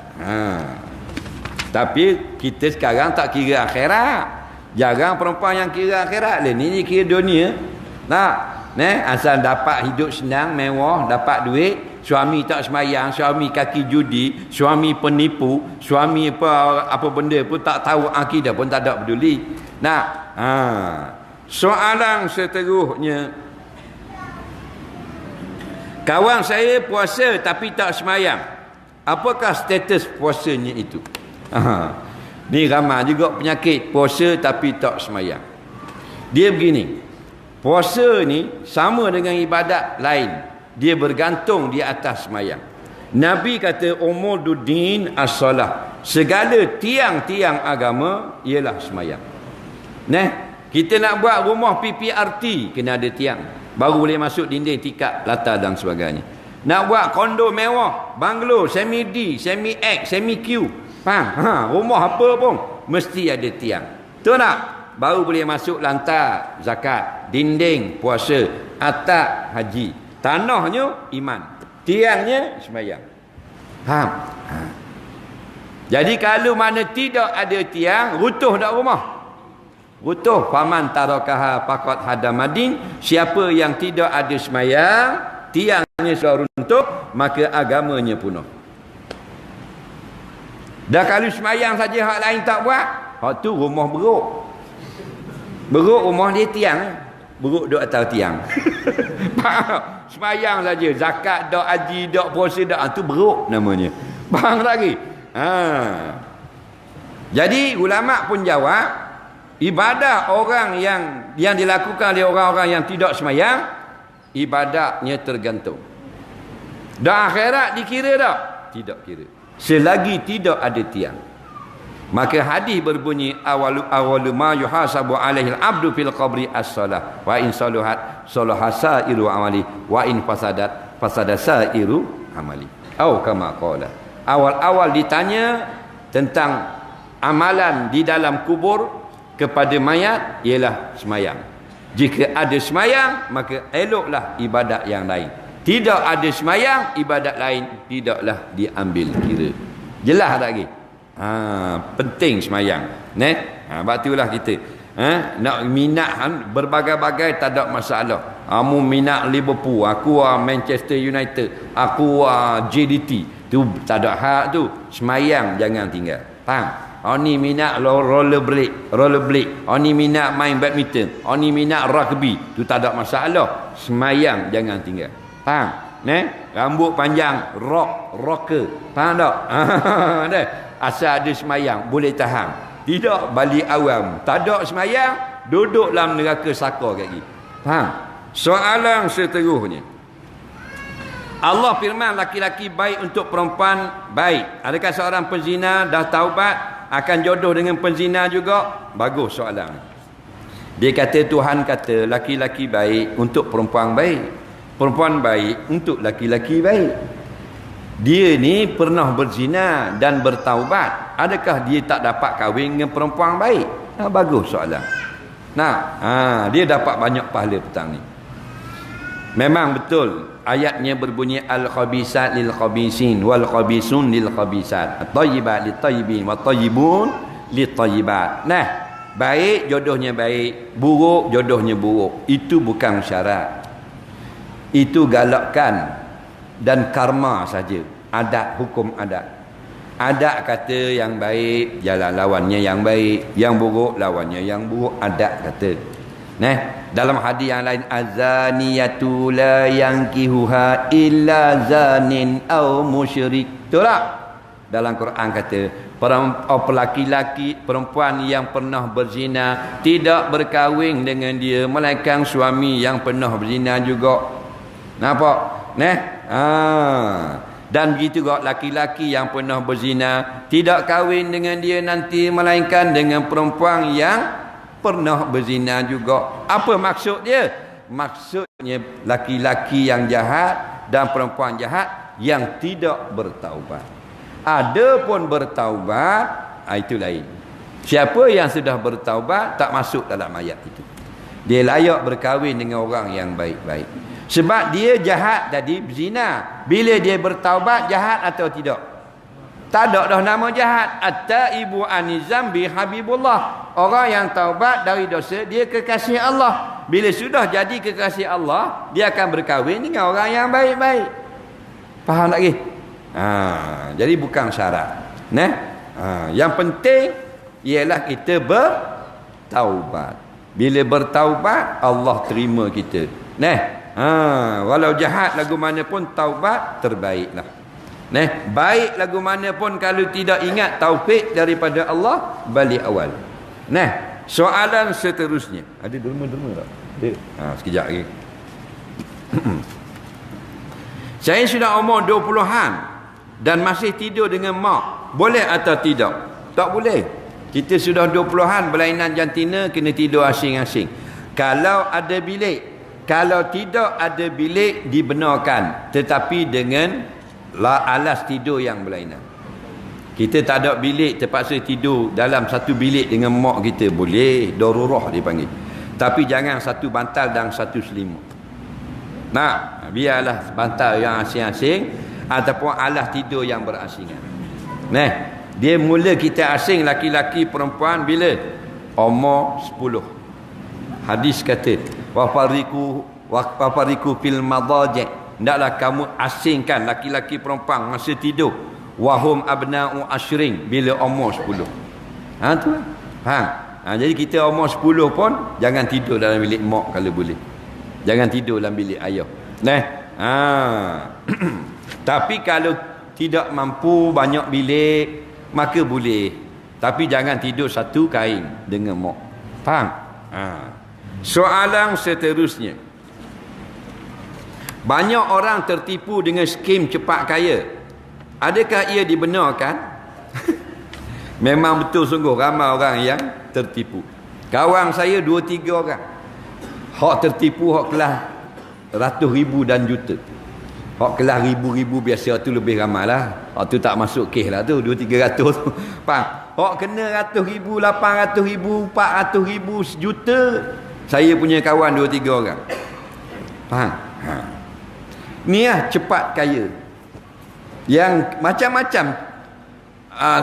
Tapi kita sekarang tak kira akhirat. Jarang perempuan yang kira akhirat. Ni kira dunia. Asal dapat hidup senang, mewah, dapat duit, suami tak semayang, suami kaki judi, suami penipu, suami apa benda pun tak tahu akidah pun tak ada peduli. Soalan seterusnya. Kawan saya puasa tapi tak semayang. Apakah status puasanya itu? Ni ramai juga penyakit puasa tapi tak semayang. Dia begini, puasa ni sama dengan ibadat lain, dia bergantung di atas semayang. Nabi kata umududdin as-salah, segala tiang-tiang agama ialah semayang. Kita nak buat rumah PPRT kena ada tiang, baru boleh masuk dinding, tikar, latar dan sebagainya. Nak buat kondo mewah, banglo, semi D, semi X, semi Q, faham? Rumah apa pun mesti ada tiang. Betul tak? Baru boleh masuk lantar zakat, dinding puasa, atap haji. Tanahnya iman. Tiangnya sembahyang. Faham? Jadi kalau mana tidak ada tiang, runtuh dak rumah. Runtuh. Faman tarakaha faqad hadamadin. Siapa yang tidak ada sembahyang, tiangnya sudah runtuh, maka agamanya punah. Dah kalau sembahyang saja hak lain tak buat, hak tu rumah beruk. Beruk rumah dia tiang. Beruk duk atas tiang. Faham? Sembahyang saja, zakat dak, haji dak, puasa dak, tu beruk namanya. Faham lagi? Jadi ulama pun jawab, ibadah orang yang dilakukan oleh orang-orang yang tidak sembahyang, ibadahnya tergantung. Dan akhirat dikira tak? Tidak kira. Selagi tidak ada tiang. Maka hadis berbunyi awalu ma yuhasabu alaihi al-abdu fil qabri as-salah wa in saluhat salaha sa'iru amali wa in fasadat fasada sa'iru amali. Kama qala. Awal-awal ditanya tentang amalan di dalam kubur kepada mayat ialah semayang. Jika ada semayang, maka eloklah ibadat yang lain. Tidak ada semayang, ibadat lain tidaklah diambil kira. Jelas tak lagi? Penting semayang. Sebab itulah kita nak minat berbagai-bagai tak ada masalah. Kamu minat Liverpool, aku Manchester United, aku JDT. Tu tak ada hak tu. Semayang jangan tinggal. Faham? Ni minat rollerblade. Ni minat main badminton. Ni minat rugby. Tu tak ada masalah. Semayang jangan tinggal. Faham? Rambut panjang, rocker. Faham tak? Asal ada semayang boleh tahan. Tidak balik awam, tak ada semayang, duduk dalam neraka saka kat gini. Faham? Soalan seterusnya. Allah firman laki-laki baik untuk perempuan baik. Adakah seorang penzina dah taubat akan jodoh dengan penzina juga? Bagus soalan. Dia kata Tuhan kata laki-laki baik untuk perempuan baik. Perempuan baik untuk laki-laki baik. Dia ni pernah berzina dan bertaubat. Adakah dia tak dapat kahwin dengan perempuan baik? Bagus soalan. Dia dapat banyak pahala petang ni. Memang betul ayatnya berbunyi al-khabisat lil-khabisin wal-khabisun lil-khabisat. At-tayyibat lit-tayyibin wat-tayyibun lit-tayyibat. Baik jodohnya baik, buruk jodohnya buruk. Itu bukan syarat. Itu galakkan dan karma saja. Adat, hukum adat. Adat kata yang baik jalan lawannya yang baik, yang buruk lawannya yang buruk. Adat kata. Dalam hadis yang lain, azaniyatu la yankihuha illa zanin aw musyrik. Betul tak? Dalam Quran kata laki-laki perempuan yang pernah berzina tidak berkahwin dengan dia melainkan suami yang pernah berzina juga. Nampak? Dan begitu juga laki-laki yang pernah berzina tidak kahwin dengan dia nanti melainkan dengan perempuan yang pernah berzina juga. Apa maksud dia? Maksudnya laki-laki yang jahat dan perempuan jahat yang tidak bertaubat. Ada pun bertaubat, itu lain. Siapa yang sudah bertaubat tak masuk dalam ayat itu. Dia layak berkahwin dengan orang yang baik-baik. Sebab dia jahat tadi berzina. Bila dia bertaubat, jahat atau tidak? Tak ada dah nama jahat. At-taibu anizam bi habibullah. Orang yang taubat dari dosa, dia kekasih Allah. Bila sudah jadi kekasih Allah, dia akan berkahwin dengan orang yang baik-baik. Faham tak lagi? Jadi bukan syarat. Yang penting ialah kita bertaubat. Bila bertaubat, Allah terima kita. Walau jahat lagu mana pun taubat terbaiklah. Baik lagu mana pun kalau tidak ingat taufik daripada Allah, balik awal. Soalan seterusnya. Ada derma-derma tak? Sekejap lagi. Saya sudah umur 20-an dan masih tidur dengan mak. Boleh atau tidak? Tak boleh. Kita sudah 20-an berlainan jantina, kena tidur asing-asing. Kalau ada bilik, kalau tidak ada bilik dibenarkan, tetapi dengan alas tidur yang berlainan. Kita tak ada bilik, terpaksa tidur dalam satu bilik dengan mak kita, boleh, darurah dipanggil. Tapi jangan satu bantal dan satu selimut. Nah, biarlah bantal yang asing-asing ataupun alas tidur yang berasingan. Nah, dia mula kita asing laki-laki perempuan bila umur 10. Hadis kata, wa fariqu fil madaji'. Hendaklah kamu asingkan laki-laki perempuan masa tidur. Wahum abna'u ashrin, bila umur 10. Ha tu. Jadi kita umur 10 pun jangan tidur dalam bilik mak kalau boleh. Jangan tidur dalam bilik ayah. Tapi kalau tidak mampu banyak bilik, maka boleh. Tapi jangan tidur satu kain dengan mak. Faham? Soalan seterusnya. Banyak orang tertipu dengan skim cepat kaya. Adakah ia dibenarkan? Memang betul sungguh ramai orang yang tertipu. Kawan saya 2-3 orang. Hak tertipu, hak kelas ratus ribu dan juta. Hak kelas ribu-ribu biasa tu lebih ramai lah. Hak tu tak masuk kes lah tu, 200-300 tu. Faham? Hak kena ratus ribu, 800 ribu, 400 ribu, sejuta. Saya punya kawan 2-3 orang. Faham? Ni lah cepat kaya. Yang macam-macam.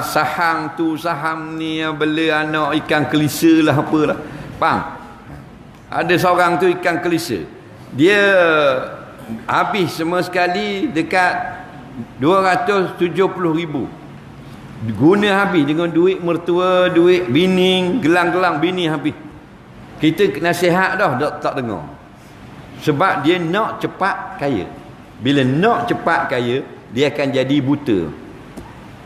Saham tu, saham ni, bela anak ikan kelisa lah apalah. Faham? Ada seorang tu ikan kelisa. Dia habis semua sekali dekat 270 ribu. Guna habis dengan duit mertua, duit bini, gelang-gelang bini habis. Kita nasihat dah tak dengar. Sebab dia nak cepat kaya. Bila nak cepat kaya, dia akan jadi buta.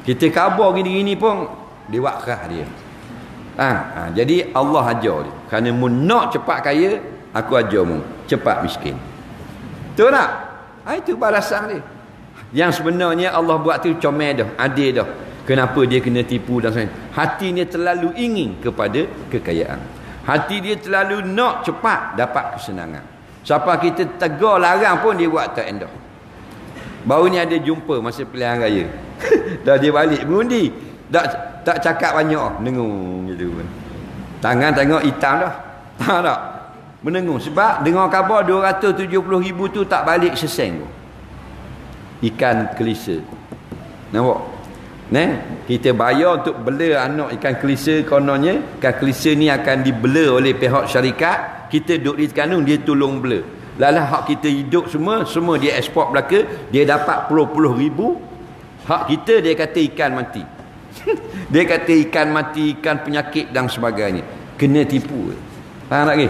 Kita khabar gini-gini pun dia wakrah dia. Jadi Allah ajar dia. Kerana mu nak cepat kaya, aku ajar mu cepat miskin. Betul tak? Itu balasan dia. Yang sebenarnya Allah buat tu comel dah, adil dah. Kenapa dia kena tipu dan sebagainya? Hati dia terlalu ingin kepada kekayaan. Hati dia terlalu nak cepat dapat kesenangan. Siapa kita tegur larang pun dia buat tak endah. Baru ni ada jumpa masa pilihan raya. Dah dia balik mengundi. Tak cakap banyak, menengung gitu. Tangan tengok hitam dah. Tak. Menengung sebab dengar khabar 270 ribu tu tak balik seseng pun. Ikan kelisa. Nampak? Kita bayar untuk bela anak ikan kelisa, kononnya ikan kelisa ni akan dibela oleh pihak syarikat. Kita duduk di kanun, dia tolong bela. Lalah hak kita hidup semua dia ekspor belaka, dia dapat puluh-puluh ribu. Hak kita dia kata ikan mati. Dia kata ikan mati, ikan penyakit dan sebagainya. Kena tipu. Faham tak ke?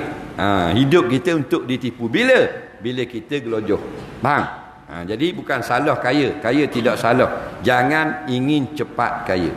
Hidup kita untuk ditipu. Bila kita gelojoh. Faham? Jadi bukan salah kaya. Kaya tidak salah. Jangan ingin cepat kaya.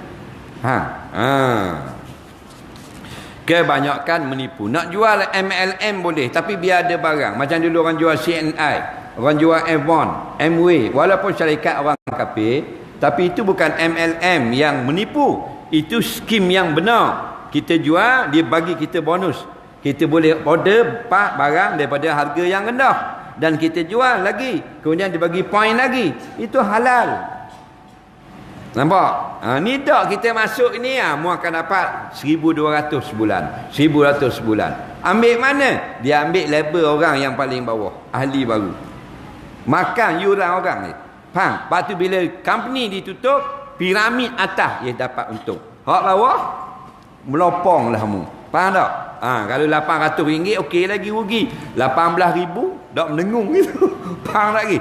Kebanyakan menipu. Nak jual MLM boleh, tapi biar ada barang. Macam dulu orang jual CNI, orang jual Avon, Amway. Walaupun syarikat orang kafir, tapi itu bukan MLM yang menipu. Itu skim yang benar. Kita jual, dia bagi kita bonus. Kita boleh order barang daripada harga yang rendah. Dan kita jual lagi. Kemudian dia bagi poin lagi. Itu halal. Nampak? Ni tak kita masuk ni, mu akan dapat 1,200 sebulan. 1,200 sebulan. Ambil mana? Dia ambil label orang yang paling bawah. Ahli baru. Makan yuran orang ni. Faham? Lepas tu bila company ditutup, piramid atas dia dapat untung. Hak bawah, melopong lah mu. Faham tak? Kalau RM800 okey lagi rugi. 18,000 dak menengung gitu. Faham lagi?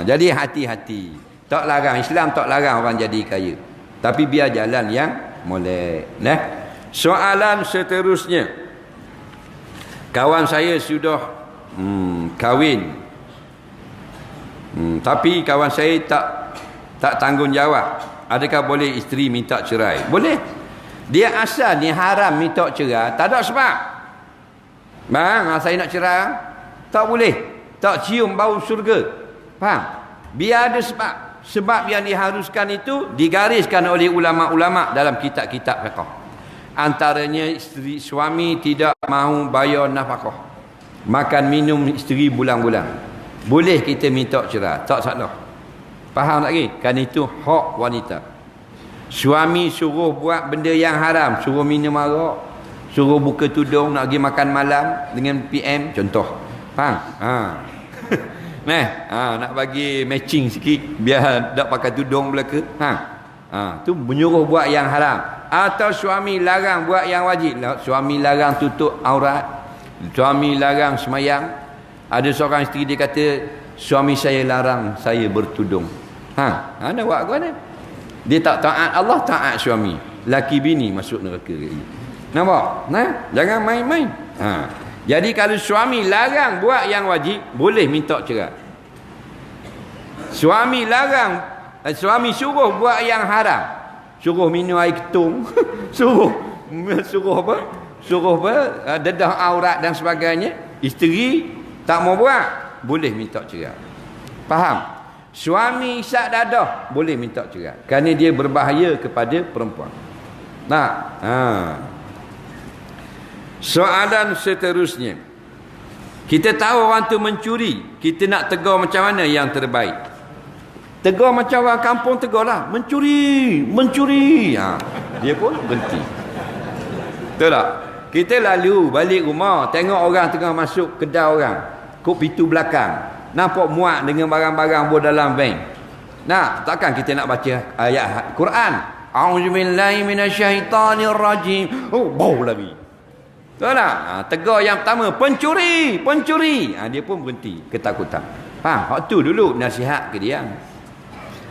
Jadi hati-hati. Tak larang, Islam tak larang orang jadi kaya. Tapi biar jalan yang molek. Soalan seterusnya. Kawan saya sudah kahwin. Tapi kawan saya tak tanggungjawab. Adakah boleh isteri minta cerai? Boleh. Dia asal ni haram minta cerai, tak ada sebab. Bang, saya nak cerai, tak boleh. Tak cium bau syurga. Faham? Biar ada sebab. Sebab yang diharuskan itu digariskan oleh ulama-ulama dalam kitab-kitab fiqh. Antaranya isteri suami tidak mahu bayar nafkah, makan minum isteri bulan-bulan. Boleh kita minta cerai, tak salah. Faham tak lagi? Kan itu hak wanita. Suami suruh buat benda yang haram, suruh minum arak, suruh buka tudung, nak pergi makan malam dengan PM, contoh. Faham? Nak bagi matching sikit biar tak pakai tudung belaka. Tu menyuruh buat yang haram. Atau suami larang buat yang wajib. Suami larang tutup aurat, suami larang semayang. Ada seorang isteri dia kata, suami saya larang saya bertudung. Nak buat apa ni? Dia tak taat Allah, taat suami. Laki bini masuk neraka lagi. Nampak? Jangan main-main. Jadi kalau suami larang buat yang wajib, boleh minta cerai. Suami larang, suami suruh buat yang haram, suruh minum air ketung, suruh apa? Suruh dedah aurat dan sebagainya. Isteri tak mau buat, boleh minta cerai. Faham? Suami isap dadah, boleh minta cerai. Kerana dia berbahaya kepada perempuan. Soalan seterusnya, kita tahu orang tu mencuri, kita nak tegur macam mana yang terbaik? Tegur macam orang kampung, tegurlah, mencuri. Dia pun berhenti. Betul tak? Kita lalu balik rumah, tengok orang tengah masuk kedai orang, kok pintu belakang, nampak muat dengan barang-barang buat dalam van. Takkan kita nak baca ayat Quran? A'udzubillahi minasyaitanirrajim. Bau lagi. Betul tak? Tegur yang pertama, pencuri. Dia pun berhenti, ketakutan. Hak tu dulu nasihat ke dia.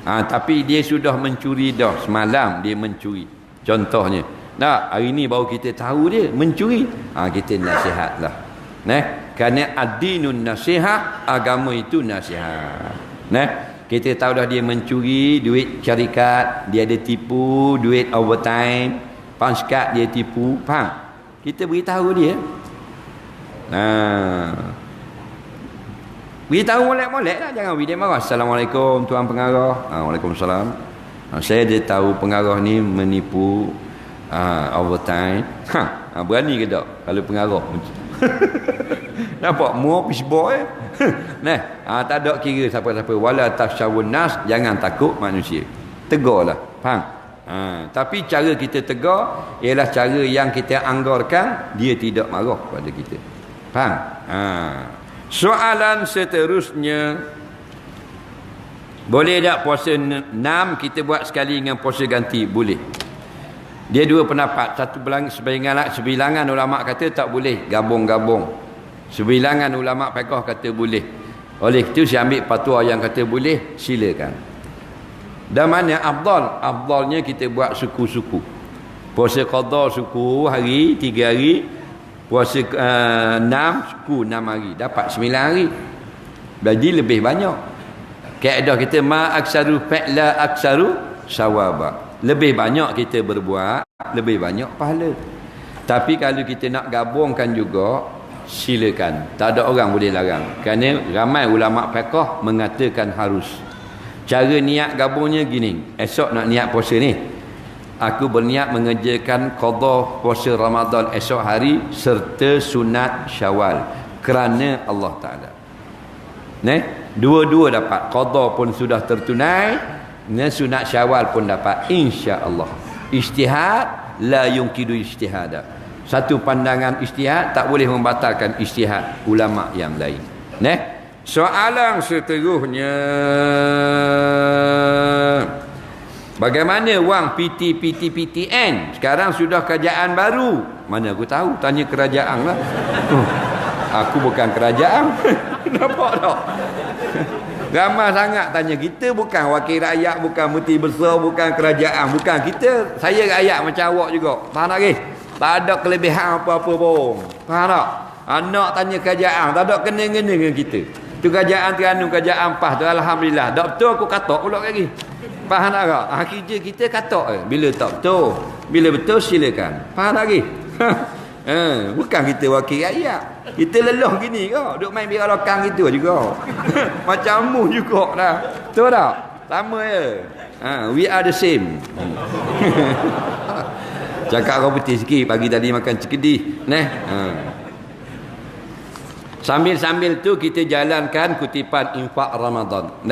Tapi dia sudah mencuri dah. Semalam dia mencuri. Contohnya. Hari ni baru kita tahu dia mencuri. Kita nasihatlah. Kerana ad-dinun nasihat, agama itu nasihat. Kita tahu dah dia mencuri duit syarikat, dia ada tipu duit overtime, panskat dia tipu. Faham? Kita beritahu dia. Beritahu molek-molek lah. Jangan dia marah. Assalamualaikum Tuan Pengarah. Waalaikumsalam. Saya dia tahu pengarah ni menipu overtime. Berani ke tak kalau pengarah? Nampak? More fish boy. Tak ada kira siapa-siapa. Wala tafsyawun nas. Jangan takut manusia. Tegurlah. Faham? Tapi cara kita tegur ialah cara yang kita anggarkan dia tidak marah pada kita. Faham? Soalan seterusnya, boleh tak puasa 6 kita buat sekali dengan puasa ganti? Boleh. Dia dua pendapat. Sebilangan ulama kata tak boleh gabung-gabung. Sebilangan ulama fiqh kata boleh. Oleh itu saya ambil fatwa yang kata boleh, silakan. Dan mana afdal? Afdalnya kita buat suku-suku. Puasa qada suku hari 3 hari, puasa 6 suku 6 hari, dapat 9 hari. Jadi lebih banyak. Kaedah kita ma aksaru fa'la aksaru sawaba. Lebih banyak kita berbuat, lebih banyak pahala. Tapi kalau kita nak gabungkan juga, silakan. Tak ada orang boleh larang. Kerana ramai ulama fiqh mengatakan harus. Cara niat gabungnya gini. Esok nak niat puasa ni, aku berniat mengerjakan qada puasa Ramadan esok hari serta sunat Syawal kerana Allah Taala. Dua-dua dapat. Qada pun sudah tertunai, sunat Syawal pun dapat, insya-Allah. Ijtihad la yunqidu ijtihada. Satu pandangan ijtihad tak boleh membatalkan ijtihad ulama yang lain. Soalan seterusnya, bagaimana wang PTN? Sekarang sudah kerajaan baru. Mana aku tahu, tanya kerajaan lah. Aku bukan kerajaan. Nampak tak? Ramai sangat tanya. Kita bukan wakil rakyat, bukan menteri besar, bukan kerajaan, bukan. Kita, saya rakyat macam awak juga. Faham tak ke? Tak ada kelebihan apa-apa pun. Faham tak? Anak tanya kerajaan, tak ada kena-kena dengan kita. Tu kerajaan Terengganu, kerajaan PAS tu, alhamdulillah. Tak betul aku katok pula lagi. Faham tak? Kerja kita katok. Bila tak betul, bila betul silakan. Faham tak lagi? Bukan kita wakil rakyat. Kita lelah gini kau, duk main biar lokang gitu juga. Macam mu juga dah. Betul tak? Sama je. We are the same. Cakap kau putih sikit, pagi tadi makan cikedi. Sambil-sambil tu kita jalankan kutipan infak Ramadan.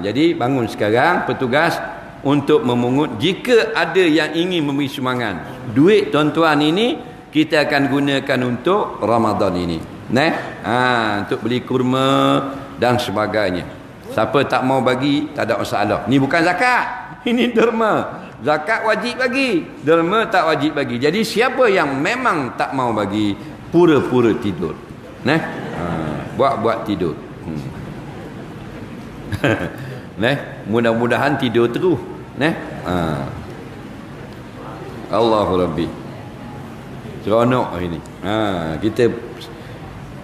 Jadi bangun sekarang petugas untuk memungut. Jika ada yang ingin memberi sumbangan, duit tuan-tuan ini kita akan gunakan untuk Ramadan ini. Untuk beli kurma, dan sebagainya. Siapa tak mau bagi, tak ada masalah. Ni bukan zakat, ini derma. Zakat wajib bagi, derma tak wajib bagi. Jadi siapa yang memang tak mau bagi, pura-pura tidur. Buat-buat tidur. Mudah-mudahan tidur terus. Allahu Rabbi. Seronok hari ni. Kita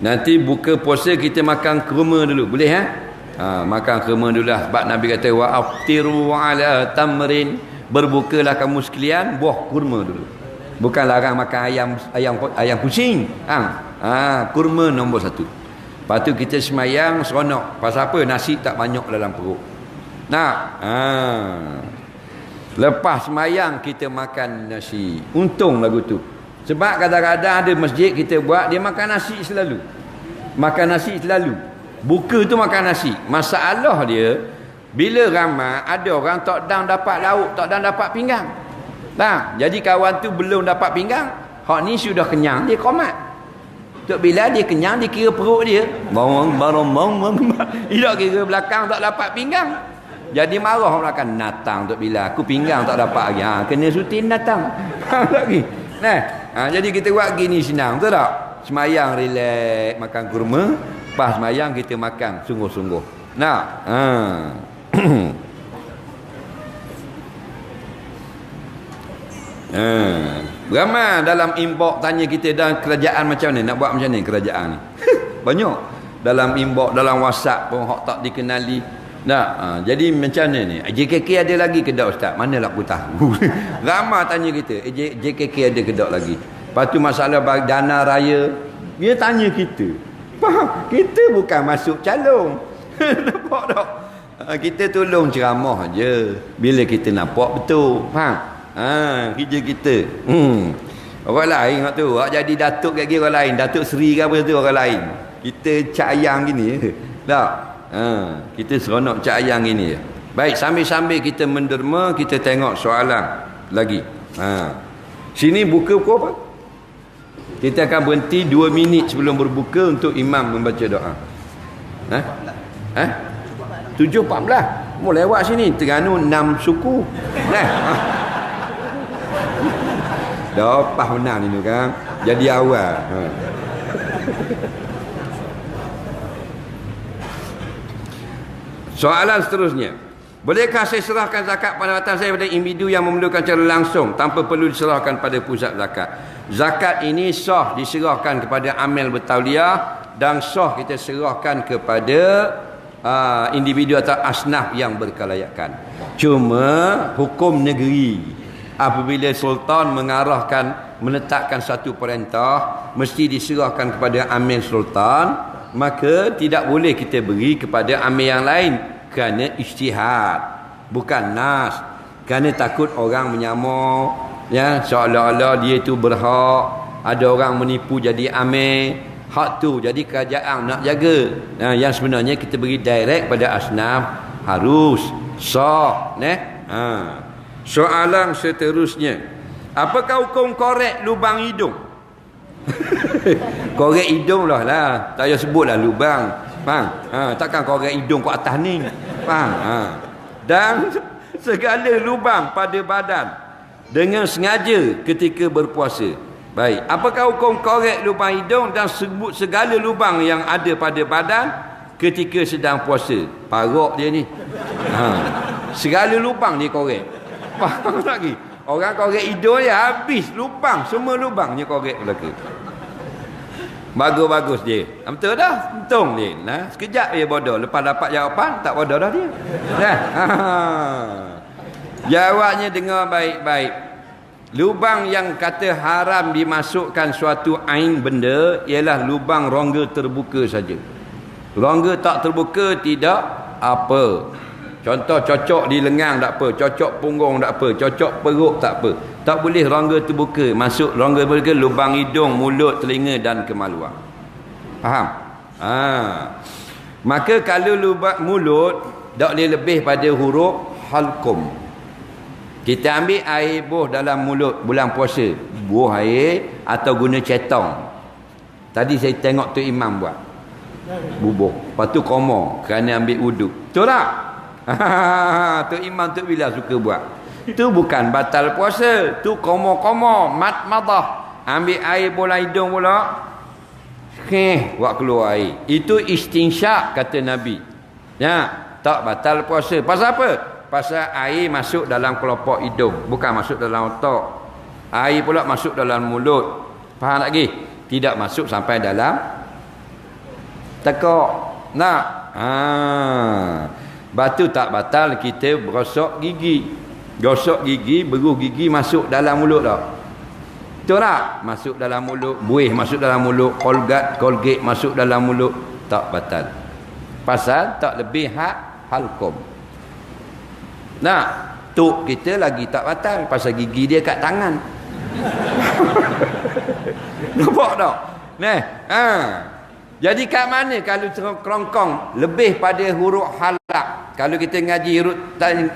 nanti buka puasa kita makan kurma dulu. Boleh makan kurma dulu lah. Sebab Nabi kata wa aftiru ala tamrin. Berbukalah kamu sekalian buah kurma dulu. Bukan larang makan ayam kucing. Kurma nombor 1. Lepas tu kita semayang seronok. Pasal apa? Nasi tak banyak dalam perut. Lepas semayang kita makan nasi. Untung lagu tu. Sebab kadang-kadang ada masjid kita buat, dia makan nasi selalu. Makan nasi selalu. Buka tu makan nasi. Masalah dia, bila ramai, ada orang tak dang dapat lauk, tak dang dapat pinggang. Jadi kawan tu belum dapat pinggang, hak ni sudah kenyang, dia komat. Tok bila dia kenyang, dia kira perut dia. Bang. Tidak kira belakang tak dapat pinggang. Jadi marah orang belakang, natang Tok bila, aku pinggang tak dapat lagi. Kena sutin natang. Lagi. Jadi kita buat gini senang, betul tak? Semayang relax, makan kurma. Pas semayang kita makan sungguh-sungguh. Ramai dalam inbox tanya kita dalam kerajaan macam ni, nak buat macam ni kerajaan ni. Banyak dalam inbox, dalam WhatsApp pun hak tak dikenali. Jadi macam mana ni? JKK ada lagi ke tak ustaz? Manalah aku tahu. Ramai tanya kita, JKK ada ke tak lagi? Lepas tu masalah dana raya, dia tanya kita. Faham? Kita bukan masuk calon. Nampak tak? Kita tolong ceramah je bila kita nampak betul. Faham? Kerja kita. Orang lain waktu tu, jadi datuk lagi orang lain, Datuk Seri ke apa tu orang lain. Kita cak ayang gini. Tak? Kita seronok cak ayang gini je. Baik, sambil-sambil kita menderma, kita tengok soalan lagi. Sini buka pukul apa? Kita akan berhenti 2 minit sebelum berbuka untuk imam membaca doa. 7.14. Mau lewat sini. Terengganu 6 suku. Dah lepas menang ni kan. Jadi awal. Soalan seterusnya. Bolehkah saya serahkan zakat pendapatan saya pada individu yang memerlukan secara langsung tanpa perlu diserahkan pada pusat zakat? Zakat ini sah diserahkan kepada amil bertauliah dan sah kita serahkan kepada individu atau asnaf yang berkelayakan. Cuma hukum negeri, apabila sultan menetapkan satu perintah, mesti diserahkan kepada amil sultan, maka tidak boleh kita beri kepada amil yang lain kerana ijtihad, bukan nas. Kerana takut orang menyamar, seolah-olah dia itu berhak, ada orang menipu jadi amil. Hak tu jadi kerajaan nak jaga. Yang sebenarnya kita beri direct pada asnaf harus sah. Soalan seterusnya, apakah hukum korek lubang hidung? Korek hidung lah, tak payah sebutlah lubang. Faham? Takkan korek hidung kat atas ni. Faham? Dan segala lubang pada badan dengan sengaja ketika berpuasa. Baik, apakah hukum korek lubang hidung dan sebut segala lubang yang ada pada badan ketika sedang puasa? Parok dia ni. Segala lubang dia korek. Faham lagi? Orang korek hidung dia habis lubang, semua lubangnya korek belaka. Bagus-bagus dia. Betul dah? Untung dia. Sekejap dia bodoh. Lepas dapat jawapan, tak bodoh dah dia. Jawabnya dengar baik-baik. Lubang yang kata haram dimasukkan suatu ain benda ialah lubang rongga terbuka saja. Rongga tak terbuka tidak apa. Contoh cocok di lengan tak apa, cocok punggung tak apa, cocok perut tak apa. Tak boleh rongga terbuka. Masuk rongga terbuka lubang hidung, mulut, telinga dan kemaluan. Faham? Maka kalau lubang mulut tak boleh lebih pada huruf halqum. Kita ambil air buh dalam mulut bulan puasa, buh air atau guna cetong. Tadi saya tengok tu imam buat. Bubuh. Lepas tu koma kerana ambil wuduk. Betul tak? Tu imam tu bila suka buat. Tu bukan batal puasa. Tu koma-koma. Mat-madah. Ambil air bola hidung pula. Buat keluar air. Itu istinsyak kata Nabi. Ya, tak batal puasa. Pasal apa? Pasal air masuk dalam kelopak hidung. Bukan masuk dalam otak. Air pula masuk dalam mulut. Faham tak lagi? Tidak masuk sampai dalam tekak. Nak? Batu tak batal kita berosok gigi. Gosok gigi, beruh gigi masuk dalam mulut tak? Betul tak? Masuk dalam mulut. Buih masuk dalam mulut. Colgate masuk dalam mulut. Tak batal. Pasal tak lebih hak halqum. Nah, tuk kita lagi tak batal. Pasal gigi dia kat tangan. Nampak tak? Jadi kat mana kalau kerongkong lebih pada huruf halak. Kalau kita ngaji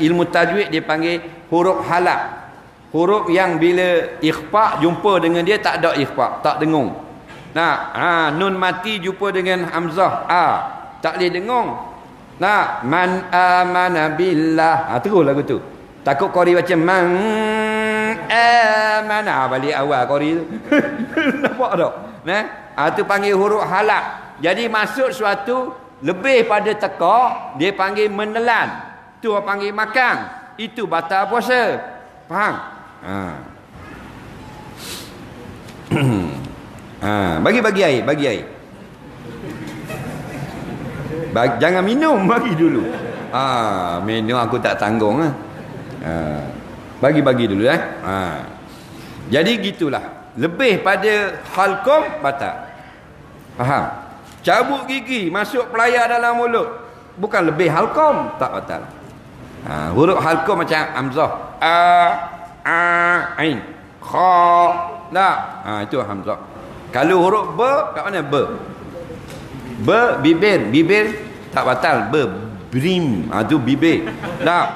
ilmu tajwid dia panggil huruf halak. Huruf yang bila ikhfa jumpa dengan dia tak ada ikhfa, tak dengung. Nah, nun mati jumpa dengan hamzah tak boleh dengung. Nah, man amana billah. Terus lagu tu. Takut qari baca man amana balik awal qari tu. Nampak tak? Tu panggil huruf halak. Jadi maksud suatu lebih pada tekak, dia panggil menelan. Tu orang panggil makan. Itu batal puasa. Faham? Bagi air, bagi air. Jangan minum, bagi dulu. Minum aku tak tanggung. Bagi dulu. Jadi gitulah. Lebih pada halqum batal. Faham? Cabut gigi, masuk pelayar dalam mulut. Bukan lebih halqum, tak batal. Huruf halqum macam hamzah. Ain. Kha. Tak. Itu hamzah. Kalau huruf ba, kat mana ba? Ba, bibir. Bibir tak batal. Ba, brim. Itu bibir. Tak.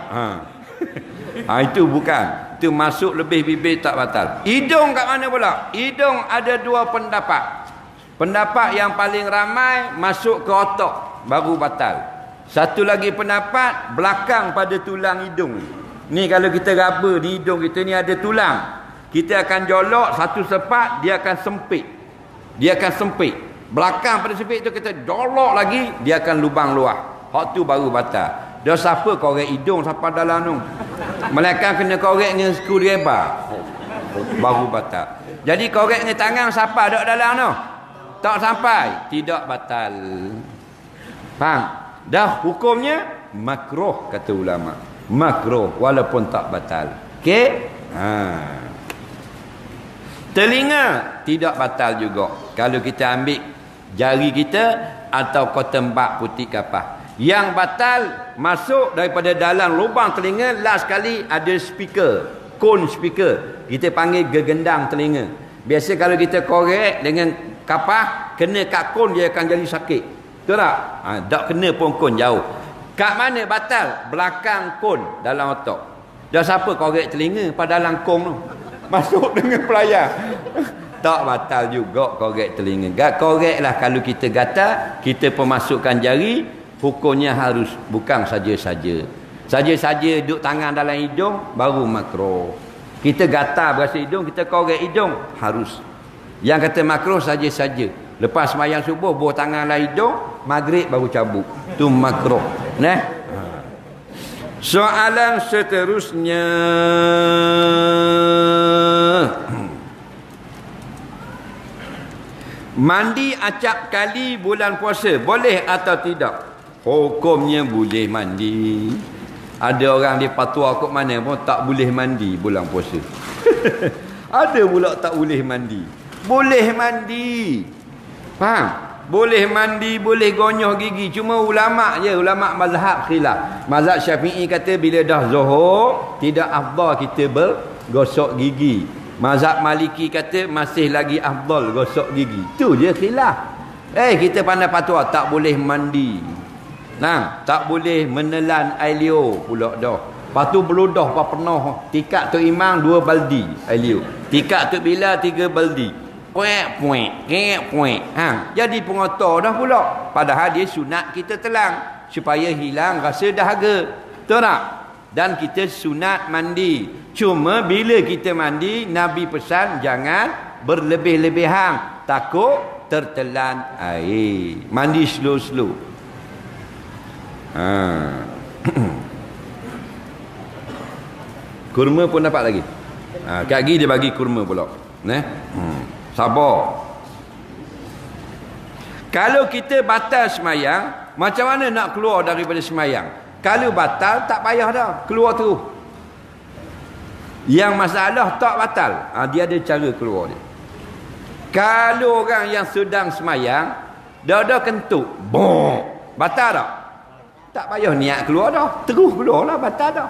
Itu bukan. Itu masuk lebih bibir tak batal. Hidung kat mana pula? Hidung ada dua pendapat. Pendapat yang paling ramai masuk ke otak baru batal. Satu lagi pendapat belakang pada tulang hidung. Ni kalau kita raba di hidung kita ni ada tulang. Kita akan jolok satu sepat, dia akan sempit. Dia akan sempit. Belakang pada sempit tu kita jolok lagi, dia akan lubang luar. Hak tu baru batal. Dia siapa korek hidung sampai dalam tu? Melainkan kena korek dengan screwdriver. Baru batal. Jadi korek dengan tangan siapa ada dalam tu? Tak sampai, tidak batal. Faham? Dah hukumnya makruh kata ulama. Makruh walaupun tak batal. Okey? Telinga tidak batal juga. Kalau kita ambil jari kita atau kotembak putih kapah. Yang batal masuk daripada dalam lubang telinga last sekali ada speaker, cone speaker. Kita panggil gegendang telinga. Biasa kalau kita korek dengan kapah, kena kat kon dia akan jadi sakit. Betul tak? Tak kena pun kon jauh. Kat mana batal? Belakang kon dalam otak. Dah siapa korek telinga pada dalam kon tu? Masuk dengan pelayar. Tak batal juga korek telinga. Koreklah kalau kita gatal, kita pemasukkan jari, hukumnya harus, bukan saja-saja. Saja-saja duduk tangan dalam hidung baru makruh. Kita gatal berasa hidung, kita korek hidung harus. Yang kata makruh saja-saja. Lepas sembahyang subuh buah tangan dalam hidung, maghrib baru cabut. Tu makruh. Soalan seterusnya. Mandi acap kali bulan puasa boleh atau tidak? Hukumnya boleh mandi. Ada orang dia fatwa kot mana pun tak boleh mandi bulan puasa. Ada pula tak boleh mandi. Boleh mandi. Faham? Boleh mandi, boleh gonyoh gigi. Cuma ulama' je, ulama' mazhab khilaf. Mazhab Syafi'i kata bila dah zuhur, tidak afdal kita bergosok gigi. Mazhab Maliki kata masih lagi afdal gosok gigi. Tu je khilaf. Kita pandai fatwa tak boleh mandi. Tak boleh menelan air liur pula dah. Lepas tu beludah apa penuh. Tikak tu imam 2 baldi air liur. Tikak tu bila 3 baldi. Puek. Jadi pengotor dah pula. Allah. Padahal dia sunat kita telang supaya hilang rasa dahaga. Betul tak? Dan kita sunat mandi. Cuma bila kita mandi, Nabi pesan jangan berlebih-lebihan, takut tertelan air. Mandi slow-slow. Kurma pun dapat lagi. Kak Gi dia bagi kurma pula. Sabar. Kalau kita batal semayang, macam mana nak keluar daripada semayang? Kalau batal tak payah dah, keluar terus. Yang masalah tak batal, dia ada cara keluar dia. Kalau orang yang sedang semayang, dah kentut, batal tak? Tak payah niat keluar dah, terus keluar lah, batal dah.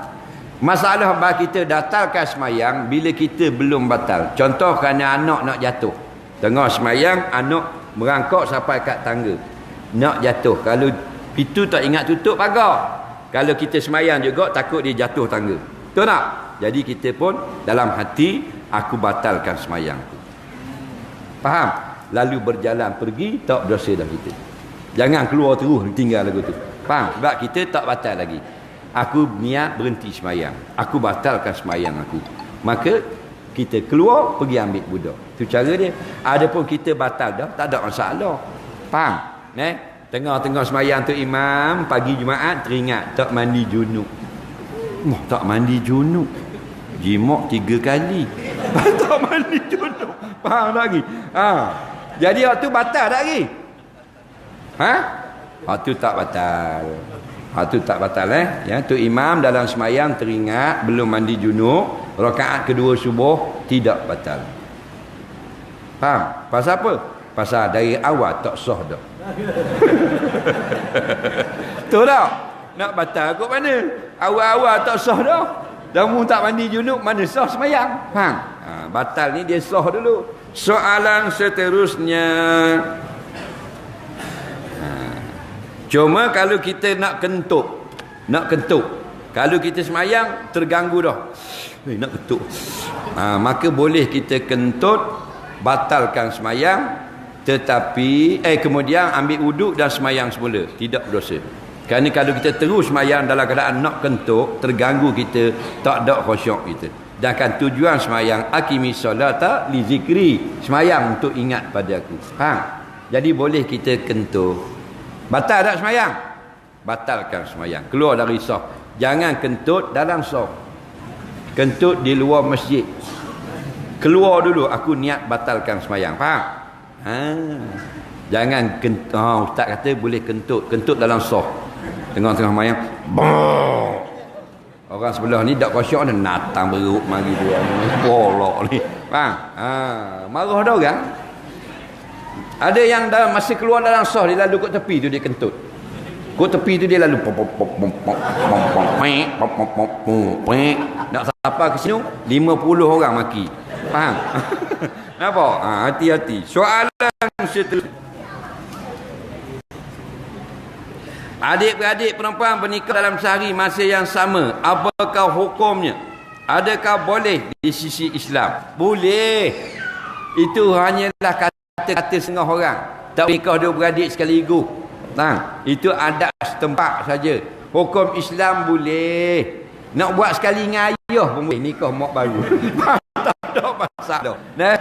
Masalah bagi kita batalkan semayang bila kita belum batal. Contoh kerana anak nak jatuh, tengah semayang, anak merangkak sampai kat tangga, nak jatuh. Kalau pintu tak ingat tutup pagar, kalau kita semayang juga takut dia jatuh tangga. Betul tak? Jadi kita pun dalam hati, aku batalkan semayang. Faham? Lalu berjalan pergi, tak berdosa dah kita. Jangan keluar terus tinggal lagu tu. Faham? Sebab kita tak batal lagi. Aku niat berhenti semayang, aku batalkan semayang aku. Maka kita keluar pergi ambil budak. Itu cara dia. Adapun kita batal dah, tak ada masalah. Faham? Tengah-tengah semayang tu imam pagi Jumaat teringat tak mandi junub. Tak mandi junub. Jimak 3 kali. Tak mandi junub. Faham tak lagi? Jadi waktu batal tak lagi? Waktu tak batal. Waktu tak batal ya, tu imam dalam semayang teringat belum mandi junub, rakaat kedua subuh tidak batal. Faham? Pasal apa? Pasal dari awal tak sah dah. Betul tak? Nak batal kot mana? Awal-awal tak sah dah. Kamu tak mandi junub, mana sah semayang? Faham? Batal ni dia sah dulu. Soalan seterusnya. Cuma kalau kita nak kentut. Kalau kita semayang, terganggu dah. Nak kentut. Maka boleh kita kentut, batalkan semayang. Tetapi kemudian ambil wuduk dan semayang semula, tidak berdosa. Kerana kalau kita terus semayang dalam keadaan nak kentut, terganggu kita, tak ada khusyuk kita. Dan kan tujuan semayang, aqimis solata li zikri, semayang untuk ingat pada aku. Jadi boleh kita kentut. Batal tak semayang? Batalkan semayang, keluar dari saf. Jangan kentut dalam saf, kentut di luar masjid. Keluar dulu, aku niat batalkan semayang. Faham? Jangan kentut. Ustaz kata boleh kentut dalam saf, tengah-tengah semayang, orang sebelah ni tak khusyuk, natang beruk mari dia bolok ni. Faham? Marah dah orang. Ada yang dalam masa keluar dalam sah, dia lalu kat tepi tu dia kentut. Kat tepi tu dia lalu nak sampai ke sini 50 orang maki. Faham? Nampak? Hati-hati. Soalan seterusnya. Adik-beradik perempuan bernikah dalam sehari masa yang sama, apakah hukumnya? Adakah boleh di sisi Islam? Boleh. Itu hanyalah kata-kata setengah orang. Tak nikah dua beradik sekaligus. Itu adat setempat saja. Hukum Islam boleh. Nak buat sekali dengan ayah pun boleh. Nikah mak baru. Tak ada masalah.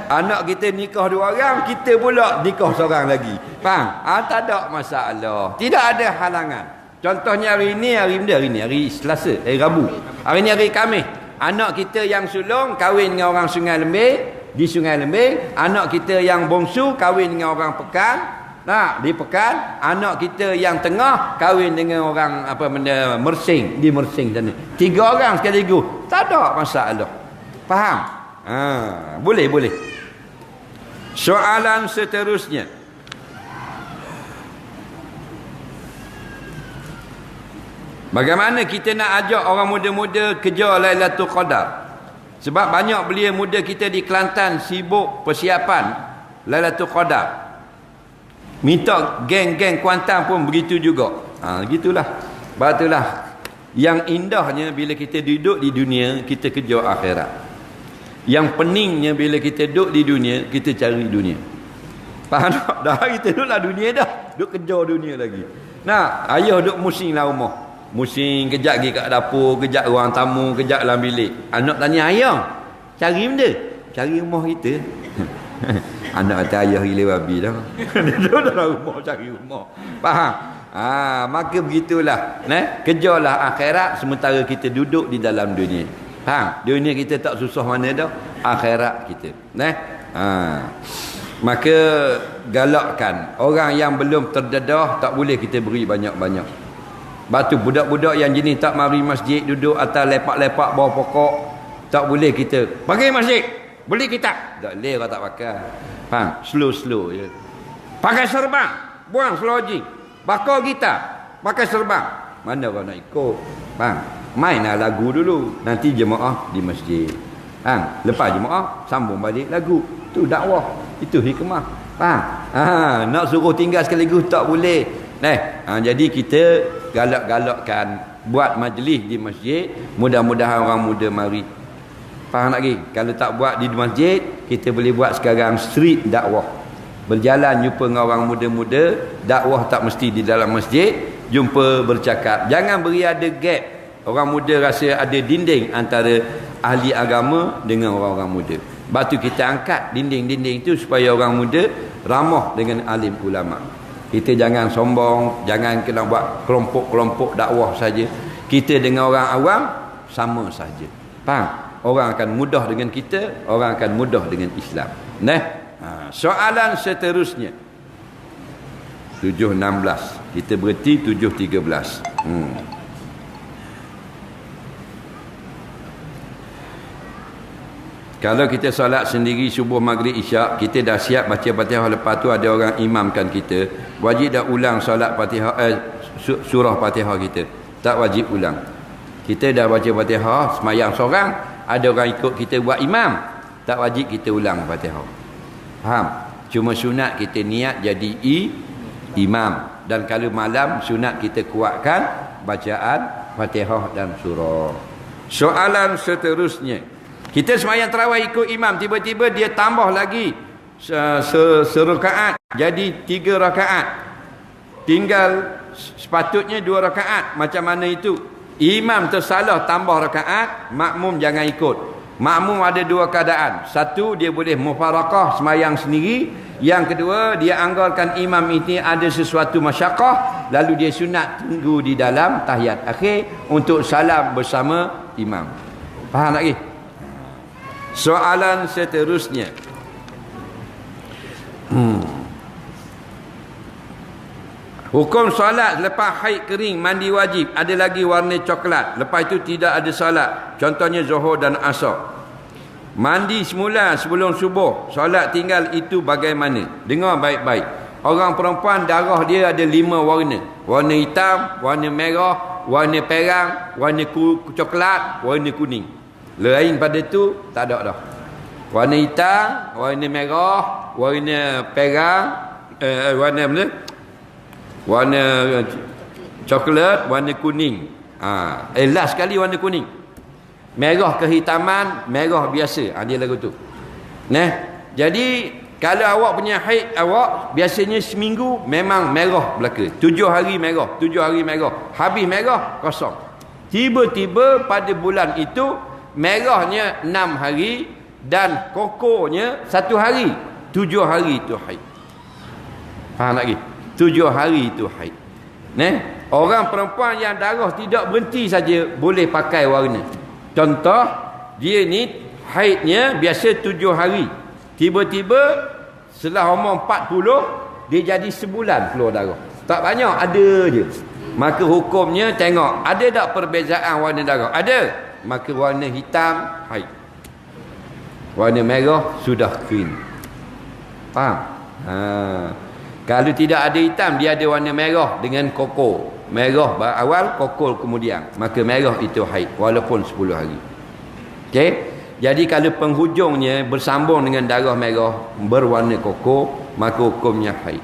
Anak kita nikah dua orang, kita pula nikah seorang lagi. Faham? Tak ada masalah. Tidak ada halangan. Contohnya hari ni, hari Selasa, hari Rabu. Hari ni hari Khamis. Anak kita yang sulung kahwin dengan orang Sungai Lembing, di Sungai Lembing. Anak kita yang bongsu kahwin dengan orang Pekan, di Pekan. Anak kita yang tengah kahwin dengan orang Mersing, di Mersing sana. 3 orang sekaligus. Tak ada masalah. Faham? Boleh. Soalan seterusnya. Bagaimana kita nak ajak orang muda-muda kejar Lailatul Qadar? Sebab banyak belia muda kita di Kelantan sibuk persiapan Lailatul Qadar. Minta geng-geng Kuantan pun begitu juga. Gitulah. Batulah. Yang indahnya bila kita duduk di dunia, kita kejar akhirat. Yang peningnya bila kita duduk di dunia, kita cari dunia. Faham tak? Dah kita duduklah dunia dah. duk kejar dunia lagi. Nah, ayah duk musing lah rumah. Musing, kejap pergi kat dapur, kejap ruang tamu, kejap dalam bilik. Anak tanya ayah, cari benda? Cari rumah kita. Anak kata ayah gila babi dah. Duduk dalam rumah cari rumah. Faham? Maka begitulah. Kejarlah akhirat sementara kita duduk di dalam dunia. Faham? Dunia kita tak susah mana dah. Akhirat kita. Maka galakkan orang yang belum terdedah, tak boleh kita beri banyak-banyak. Batu budak-budak yang jenis tak mari masjid, duduk atas lepak-lepak bawah pokok, tak boleh kita pergi masjid, beli kitab. Tak boleh orang tak pakai. Faham? Slow-slow je. Pakai serban, buang selojing. Bakar gitar, pakai serban. Mana orang nak ikut? Faham? Mainlah lagu dulu, nanti jemaah di masjid. Faham? Lepas jemaah sambung balik lagu. Itu dakwah, itu hikmah. Faham? Nak suruh tinggal sekaligus tak boleh. Jadi kita galak-galakkan buat majlis di masjid, mudah-mudahan orang muda mari. Faham lagi? Kalau tak buat di masjid, kita boleh buat sekarang street dakwah. Berjalan jumpa dengan orang muda-muda, dakwah tak mesti di dalam masjid, jumpa bercakap. Jangan beri ada gap. Orang muda rasa ada dinding antara ahli agama dengan orang-orang muda. Batu kita angkat dinding-dinding itu supaya orang muda ramah dengan alim ulama. Kita jangan sombong, jangan kena buat kelompok-kelompok dakwah saja. Kita dengan orang awam sama saja. Faham? Orang akan mudah dengan kita, orang akan mudah dengan Islam. Soalan seterusnya 7.16. Kita berhenti 7.13. Kalau kita solat sendiri subuh, maghrib, isyak, kita dah siap baca Fatihah, lepas tu ada orang imamkan kita, wajib dah ulang solat Fatihah, surah Fatihah kita? Tak wajib ulang. Kita dah baca Fatihah semayang seorang, ada orang ikut kita buat imam, tak wajib kita ulang Fatihah. Faham? Cuma sunat kita niat jadi imam, dan kalau malam sunat kita kuatkan bacaan Fatihah dan surah. Soalan seterusnya, kita semayang tarawih ikut imam, tiba-tiba dia tambah lagi serakaat, jadi 3 rakaat. Tinggal sepatutnya 2 rakaat. Macam mana itu? Imam tersalah tambah rakaat, makmum jangan ikut. Makmum ada 2 keadaan. Satu, dia boleh mufarakah semayang sendiri. Yang kedua, dia anggarkan imam ini ada sesuatu masyaqqah, lalu dia sunat tunggu di dalam tahiyat akhir untuk salam bersama imam. Faham lagi? Soalan seterusnya, hukum solat lepas haid kering, mandi wajib, ada lagi warna coklat, lepas itu tidak ada solat, contohnya zuhur dan asar. Mandi semula sebelum subuh, solat tinggal, itu bagaimana? Dengar baik-baik. Orang perempuan darah dia ada 5 warna. Warna hitam, warna merah, warna perang, warna coklat, warna kuning. Lain pada itu tak ada dah. Warna hitam, warna merah, warna perang, warna mana? Warna coklat, warna kuning. Last sekali warna kuning. Merah kehitaman, merah biasa. Dia lagu tu. Jadi kalau awak punya haid awak biasanya seminggu memang merah belaka. 7 hari merah, 7 hari merah. Habis merah kosong. Tiba-tiba pada bulan itu merahnya 6 hari dan kokohnya 1 hari. 7 hari itu haid. Faham lagi? 7 hari itu haid. Orang perempuan yang darah tidak berhenti saja boleh pakai warna. Contoh, dia ni haidnya biasa 7 hari. Tiba-tiba setelah umur 40 dia jadi sebulan keluar darah. Tak banyak, ada je. Maka hukumnya tengok ada tak perbezaan warna darah? Ada. Maka warna hitam haid, warna merah sudah kering. Faham? Kalau tidak ada hitam, dia ada warna merah dengan koko. Merah awal, koko kemudian, maka merah itu haid walaupun 10 hari. Okey? Jadi kalau penghujungnya bersambung dengan darah merah berwarna koko, maka hukumnya haid.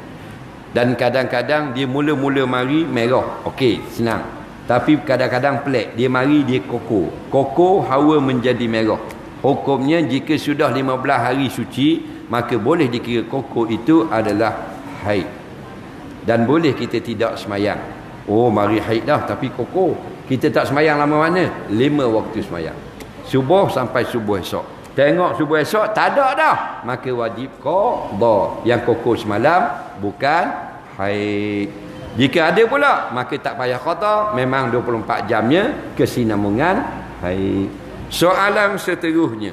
Dan kadang-kadang dia mula-mula mari merah, okey, senang. Tapi kadang-kadang pelik, dia mari dia koko. Koko hawa menjadi merah. Hukumnya jika sudah 15 hari suci, maka boleh dikira koko itu adalah haid. Dan boleh kita tidak semayang. Oh, mari haid dah tapi kokoh. Kita tak semayang lama mana? 5 waktu semayang. Subuh sampai subuh esok. Tengok subuh esok tak ada dah, maka wajib qada. Yang kokoh semalam bukan haid. Jika ada pula, maka tak payah qada, memang 24 jamnya kesinambungan haid. Soalan seterusnya.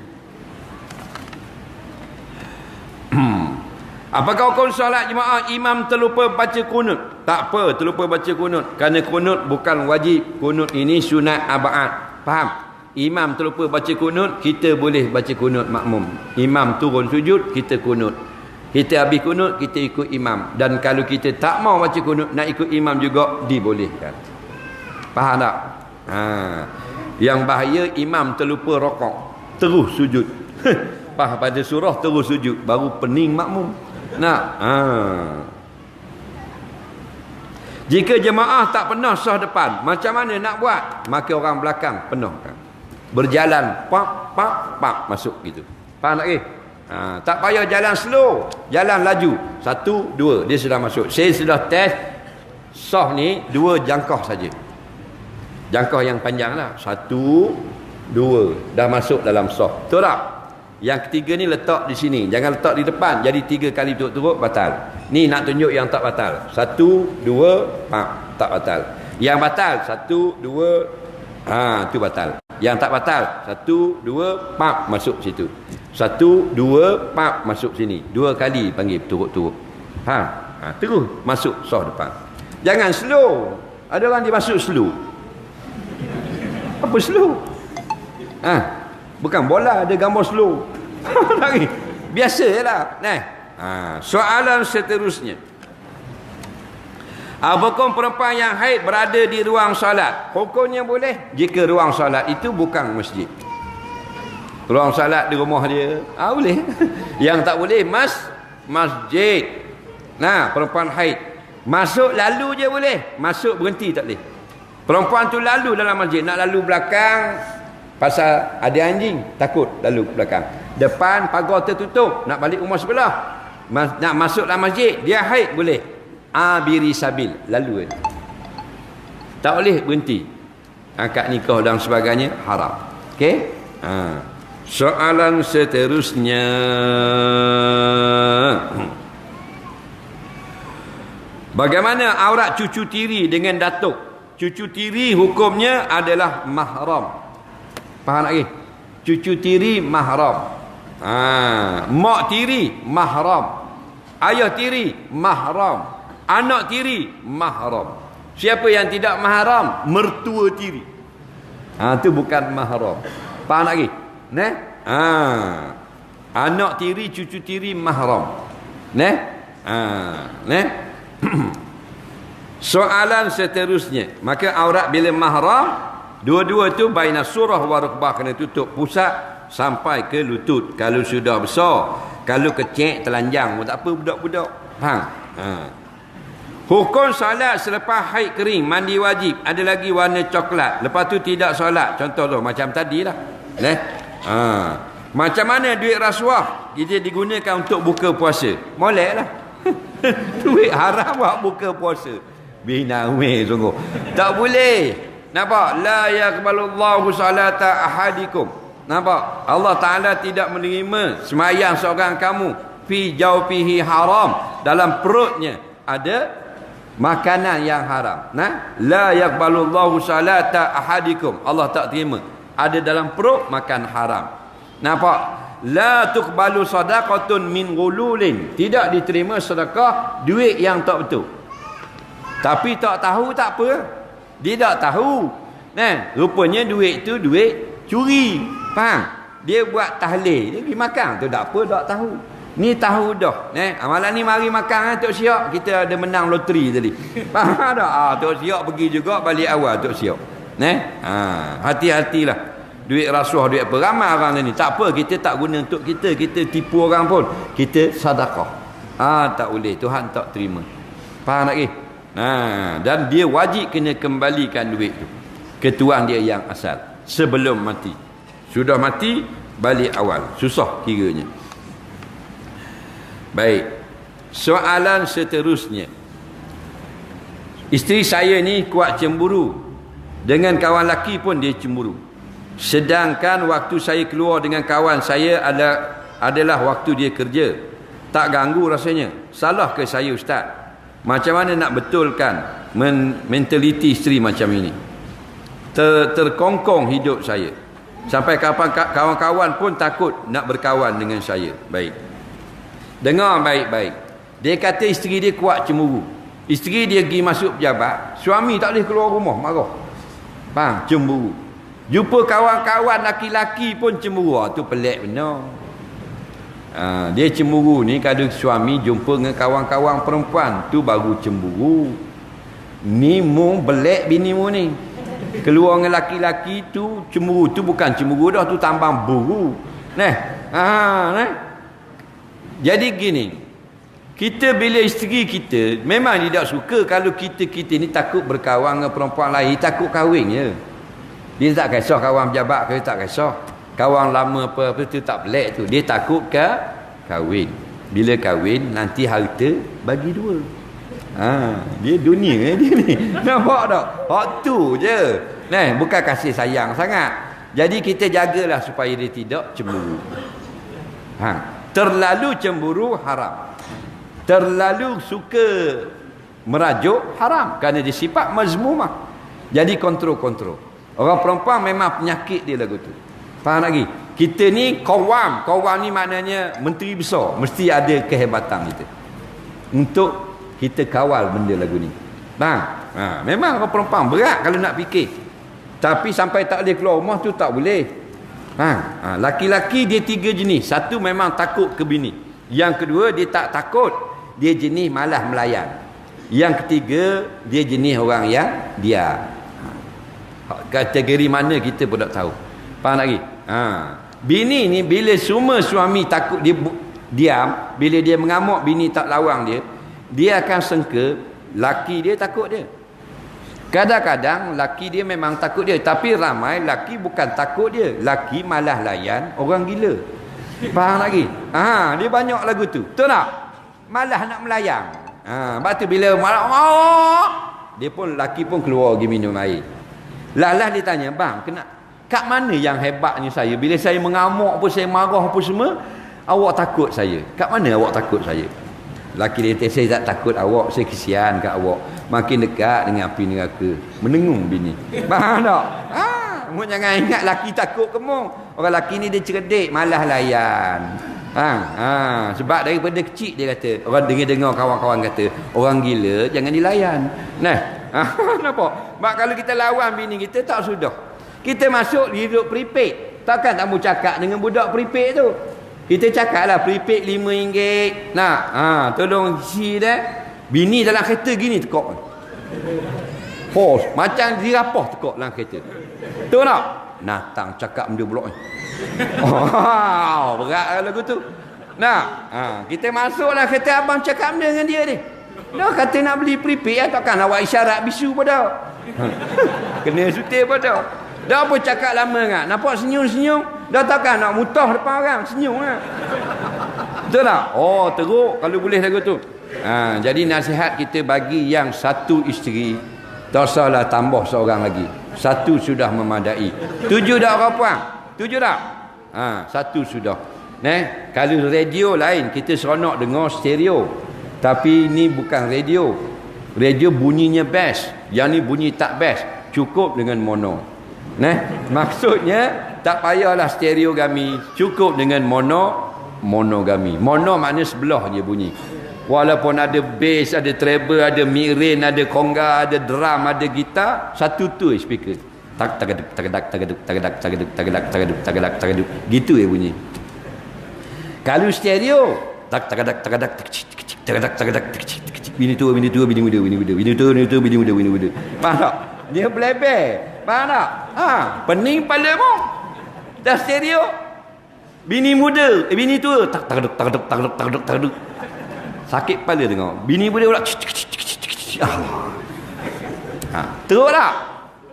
Apakah hukum solat jemaah imam terlupa baca kunut? Tak apa terlupa baca kunut, kerana kunut bukan wajib. Kunut ini sunat abaat. Faham? Imam terlupa baca kunut, kita boleh baca kunut makmum. Imam turun sujud, kita kunut. Kita habis kunut, kita ikut imam. Dan kalau kita tak mau baca kunut, nak ikut imam juga dibolehkan. Faham tak? Yang bahaya imam terlupa rokok, terus sujud. Pas pada surah terus sujud, baru pening makmum. Jika jemaah tak pernah sah depan, macam mana nak buat? Maka orang belakang penuhkan. Berjalan pak pak pak masuk gitu. Faham tak? Tak payah jalan slow, jalan laju. 1 2 dia sudah masuk. Saya sudah test sah ni 2 jangkah saja. Jangkah yang panjang lah. 1 2 dah masuk dalam sah. Betul tak? Yang ketiga ni letak di sini, jangan letak di depan. Jadi 3 kali turut-turut batal. Ni nak tunjuk yang tak batal. 1 2 pak tak batal. Yang batal 1 2 tu batal. Yang tak batal 1 2 pap masuk situ. 1 2 pap masuk sini. 2 kali panggil turut-turut. Terus masuk sah depan. Jangan slow. Ada orang dia masuk slow. Apa slow? Bukan bola ada gambar slow. Biasalah. Soalan seterusnya. Apakah perempuan yang haid berada di ruang solat? Hukumnya boleh jika ruang solat itu bukan masjid. Ruang solat di rumah dia, boleh. Yang tak boleh masjid. Perempuan haid masuk lalu je boleh, masuk berhenti tak boleh. Perempuan tu lalu dalam masjid, nak lalu belakang pasal ada anjing, takut lalu belakang. Depan pagar tertutup, nak balik rumah sebelah, nak masuk dalam masjid, dia haid boleh. Abiri sabil, lalu tak boleh berhenti. Akad nikah dan sebagainya haram. Okey? Soalan seterusnya. Bagaimana aurat cucu tiri dengan datuk? Cucu tiri hukumnya adalah mahram. Faham lagi? Cucu tiri mahram. Mak tiri mahram. Ayah tiri mahram. Anak tiri mahram. Siapa yang tidak mahram? Mertua tiri. Itu bukan mahram. Faham lagi? Anak tiri, cucu tiri mahram. Soalan seterusnya. Maka aurat bila mahram, dua-dua tu baina surah wa rukbah, kena tutup pusat sampai ke lutut. Kalau sudah besar, kalau kecil telanjang pun tak apa, budak-budak. Hukum solat selepas haid kering, mandi wajib, ada lagi warna coklat, lepas tu tidak solat. Contoh tu macam tadilah. Macam mana duit rasuah kita digunakan untuk buka puasa? Molek lah. Duit haram buat buka puasa. Bina umeh sungguh. Tak boleh. Nampak? La yaqbalullahu salata ahadikum. Nampak? Allah Ta'ala tidak menerima semayang seorang kamu fi jawfihi haram, dalam perutnya ada makanan yang haram. La yaqbalullahu salata ahadikum. Allah tak terima. Ada dalam perut makan haram. Nampak? La tuqbalu sadaqatun min ghululin. Tidak diterima sedekah duit yang tak betul. Tapi tak tahu tak apa. Dia tak tahu. Rupanya duit tu duit curi. Faham? Dia buat tahlil, dia pergi makan tu tak apa, tak tahu. Ni tahu dah. Malam ni mari makan Tok Siok, kita ada menang loteri tadi. Faham tak? Tok Siok pergi juga balik awal Tok Siok. Hati-hatilah. Duit rasuah, duit apa, ramai orang ni. Tak apa, kita tak guna untuk kita tipu orang pun. Kita sedekah. Tak boleh, Tuhan tak terima. Faham lagi? Dan dia wajib kena kembalikan duit tu ke tuan dia yang asal sebelum mati. Sudah mati, balik awal. Susah kiranya. Baik. Soalan seterusnya. Isteri saya ni kuat cemburu. Dengan kawan lelaki pun dia cemburu. Sedangkan waktu saya keluar dengan kawan saya adalah waktu dia kerja. Tak ganggu rasanya. Salah ke saya ustaz? Macam mana nak betulkan mentaliti isteri macam ini? Terkongkong hidup saya. Sampai kapan kawan-kawan pun takut nak berkawan dengan saya. Baik. Dengar baik-baik. Dia kata isteri dia kuat cemburu. Isteri dia pergi masuk pejabat, suami tak boleh keluar rumah, marah. Faham? Cemburu. Jumpa kawan-kawan laki-laki pun cemburu. Tu pelik benar. Dia cemburu ni kalau suami jumpa dengan kawan-kawan perempuan, tu baru cemburu. Ni mu belek bini mu ni. Keluar dengan laki-laki tu cemburu. Tu bukan cemburu dah, tu tambang buru. Jadi gini, kita bila isteri kita memang tidak suka kalau kita ni takut berkawan dengan perempuan lain, takut kahwin je. Dia tak kisah kawan pejabat ke, tak kisah kawan lama apa tu, tak pelik tu. Dia takut ke kahwin. Bila kahwin nanti harta bagi dua. Dia dunia dia ni. Nampak tak? Hak tu je. Bukan kasih sayang sangat. Jadi kita jagalah supaya dia tidak cemburu. Terlalu cemburu haram. Terlalu suka merajuk haram, kerana dia sifat mazmumah. Jadi kontrol. Orang perempuan memang penyakit dia lagu tu. Faham lagi? Kita ni kawam ni maknanya menteri besar, mesti ada kehebatan kita untuk kita kawal benda lagu ni. Faham? Memang orang perempuan berat kalau nak fikir. Tapi sampai tak boleh keluar rumah tu tak boleh. Laki-laki dia 3 jenis. Satu memang takut ke bini. Yang kedua dia tak takut, dia jenis malah melayan. Yang ketiga dia jenis orang yang diam. Kategori mana kita pun tak tahu. Faham lagi? Bini ni bila semua suami takut dia diam, bila dia mengamuk bini tak lawang dia akan sangka laki dia takut dia. Kadang-kadang laki dia memang takut dia, tapi ramai laki bukan takut dia, laki malah layan orang gila. Faham lagi? Dia banyak lagu tu. Betul tak? Malah nak melayang. Sebab tu bila dia pun laki pun keluar pergi minum air. Lah dia tanya, bang, kat mana yang hebatnya saya? Bila saya mengamuk pun, saya marah pun semua, awak takut saya. Kat mana awak takut saya? Laki dia kata, saya tak takut awak, saya kesian kat awak. Makin dekat dengan api neraka, menengung bini. Faham tak? Jangan ingat laki takut kamu. Orang laki ni dia cerdik, malah layan. Sebab daripada kecil dia kata, orang dengar kawan-kawan kata, orang gila jangan dilayan. Nampak? Sebab kalau kita lawan bini kita tak sudah. Kita masuk hidup prepaid. Takkan tak mau cakap dengan budak prepaid tu. Kita cakaplah prepaid RM5. Tolong isi dah. Bini dalam kereta gini tekok. Macam dirapah tekok dalam kereta. Betul tak? Natang cakap benda pula ni. Berat lagu tu. Kita masuklah kereta abang cakap benda dengan dia ni. Dah kata nak beli prepaid, takkan awak isyarat bisu pada. Kena sutir pada. Dah pun cakap lama kan. Nampak senyum-senyum. Dah takkan nak mutah depan orang. Senyum kan. Betul tak? Teruk kalau boleh lagu tu. Jadi nasihat kita bagi yang satu isteri, tak usahlah tambah seorang lagi. Satu sudah memadai. 7 dah orang puan? 7 dah? 1 sudah. Kalau radio lain, kita seronok dengar stereo. Tapi ni bukan radio. Radio bunyinya best. Yang ni bunyi tak best. Cukup dengan mono. Maksudnya tak payahlah stereogami, cukup dengan monogami. Mono maknanya sebelah je bunyi. Walaupun ada bass, ada treble, ada mirin, ada conga, ada drum, ada gitar, satu tu speaker. Tak. Gitu ya bunyi. Kalau stereo, bini tua, bini muda. Faham tak? Dia belebel. Faham tak? Pening kepala mu. Dah stereo. Bini muda, bini tua, tak. Sakit kepala tengok. Bini muda pula. Teruk tak?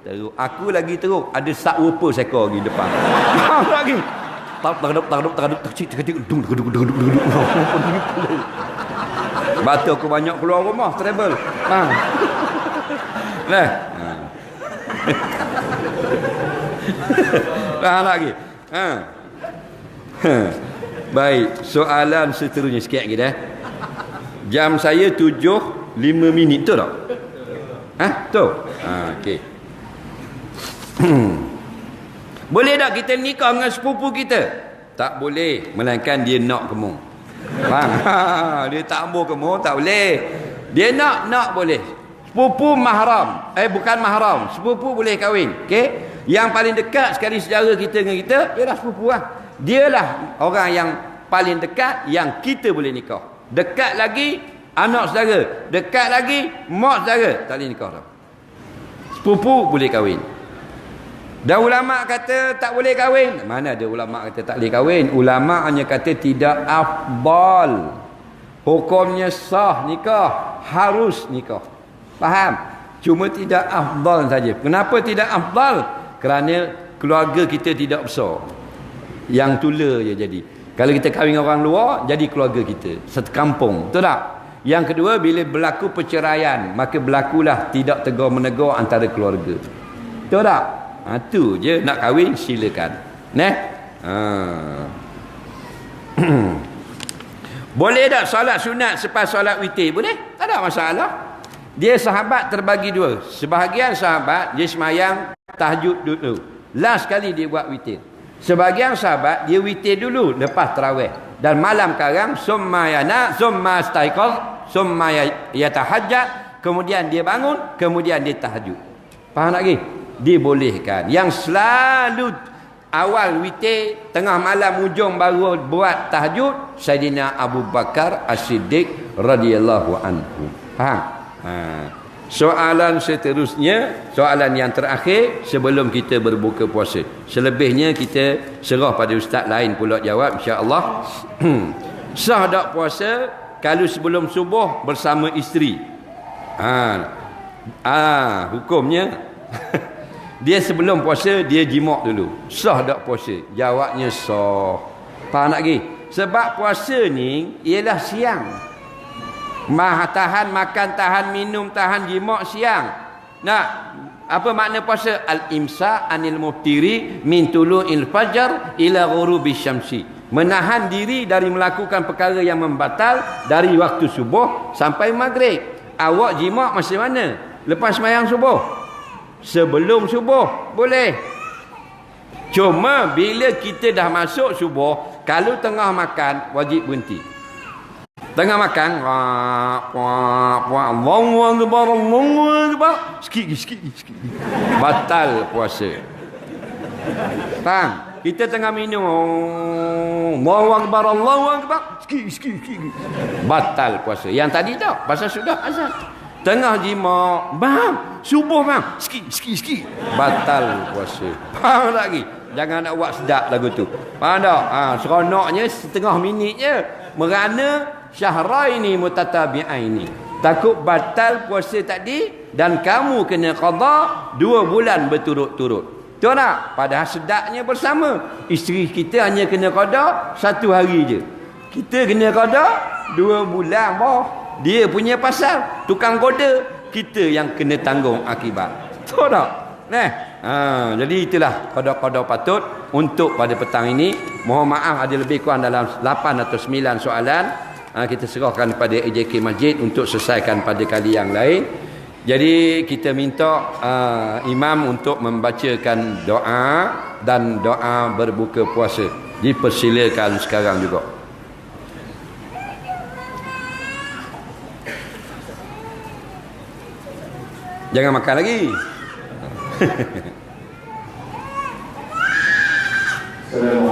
Teruk. Aku lagi teruk. Ada subwoofer seekor lagi depan. Lagi. Batu aku banyak keluar rumah travel. Lah. Faham lagi? Ha. Baik, soalan seterusnya sikit lagi dah. Jam saya 7.05 betul tak? Betul? Okey. Boleh tak kita nikah dengan sepupu kita? Tak boleh, melainkan dia nak kamu. Faham? Dia tak ambil kamu, tak boleh. Dia nak boleh. Sepupu mahram. Bukan mahram. Sepupu boleh kahwin. Okey? Yang paling dekat sekali saudara kita dengan kita, ialah sepupu lah. Dialah orang yang paling dekat yang kita boleh nikah. Dekat lagi anak saudara, dekat lagi mak saudara, tak boleh nikah dah. Sepupu boleh kahwin. Dan ulama kata tak boleh kahwin. Mana ada ulama kata tak boleh kahwin? Ulama hanya kata tidak afdal. Hukumnya sah nikah, harus nikah. Faham? Cuma tidak afdal saja. Kenapa tidak afdal? Kerana keluarga kita tidak besar. Yang tula je jadi. Kalau kita kahwin dengan orang luar, jadi keluarga kita satu kampung. Betul tak? Yang kedua, bila berlaku perceraian, maka berlakulah tidak tegur-menegur antara keluarga. Betul tak? Tu je, nak kahwin silakan. Boleh tak solat sunat selepas solat witir? Boleh, tak ada masalah. Dia sahabat terbagi dua. Sebahagian sahabat dia semayang tahajud dulu, last sekali dia buat witir. Sebahagian sahabat dia witir dulu lepas tarawih, dan malam karang summa yana summa staiqaz summa yatahajjat, kemudian dia bangun, kemudian dia tahajud. Faham lagi? Dibolehkan. Yang selalu awal witir, tengah malam ujung baru buat tahajud, Saidina Abu Bakar As-Siddiq radhiyallahu anhu. Faham? Soalan seterusnya, soalan yang terakhir sebelum kita berbuka puasa. Selebihnya kita serah pada ustaz lain pula jawab, insya-Allah. Sah tak puasa kalau sebelum subuh bersama isteri? Hukumnya dia sebelum puasa dia jimak dulu. Sah tak puasa? Jawabnya sah. Faham lagi? Sebab puasa ni ialah siang. Tahan makan, tahan minum, tahan jimak siang. Nah, apa makna puasa? Al-imsa anil muftiri min tulu'il fajar ila ghurubi syamsi. Menahan diri dari melakukan perkara yang membatal dari waktu subuh sampai maghrib. Awak jimak masa mana? Lepas sembahyang subuh? Sebelum subuh boleh. Cuma bila kita dah masuk subuh, kalau tengah makan wajib berhenti. Tengah makan, Allahu Akbar, Allahu Akbar, sikit. Batal puasa. Faham? Kita tengah minum, Allahu Akbar, Allahu Akbar, sikit. Batal puasa. Yang tadi tak, pasal sudah azan. Tengah jimak, bang, subuh bang, sikit. Batal puasa. Faham lagi? Jangan nak buat sedap lagu tu. Faham tak? Seronoknya setengah minit je. Merana syahraini mutatabi'aini. Takut batal puasa tadi dan kamu kena qada 2 bulan berturut-turut. Betul tak? Padahal sedapnya bersama. Isteri kita hanya kena qada 1 hari je. Kita kena qada 2 bulan. Dia punya pasal, tukang goda, kita yang kena tanggung akibat. Betul tak? Jadi itulah qada-qada patut untuk pada petang ini. Mohon maaf ada lebih kurang dalam 8 atau 9 soalan. Kita serahkan kepada AJK Masjid untuk selesaikan pada kali yang lain. Jadi kita minta imam untuk membacakan doa dan doa berbuka puasa. Dipersilakan sekarang juga. Jangan makan lagi. Assalamualaikum.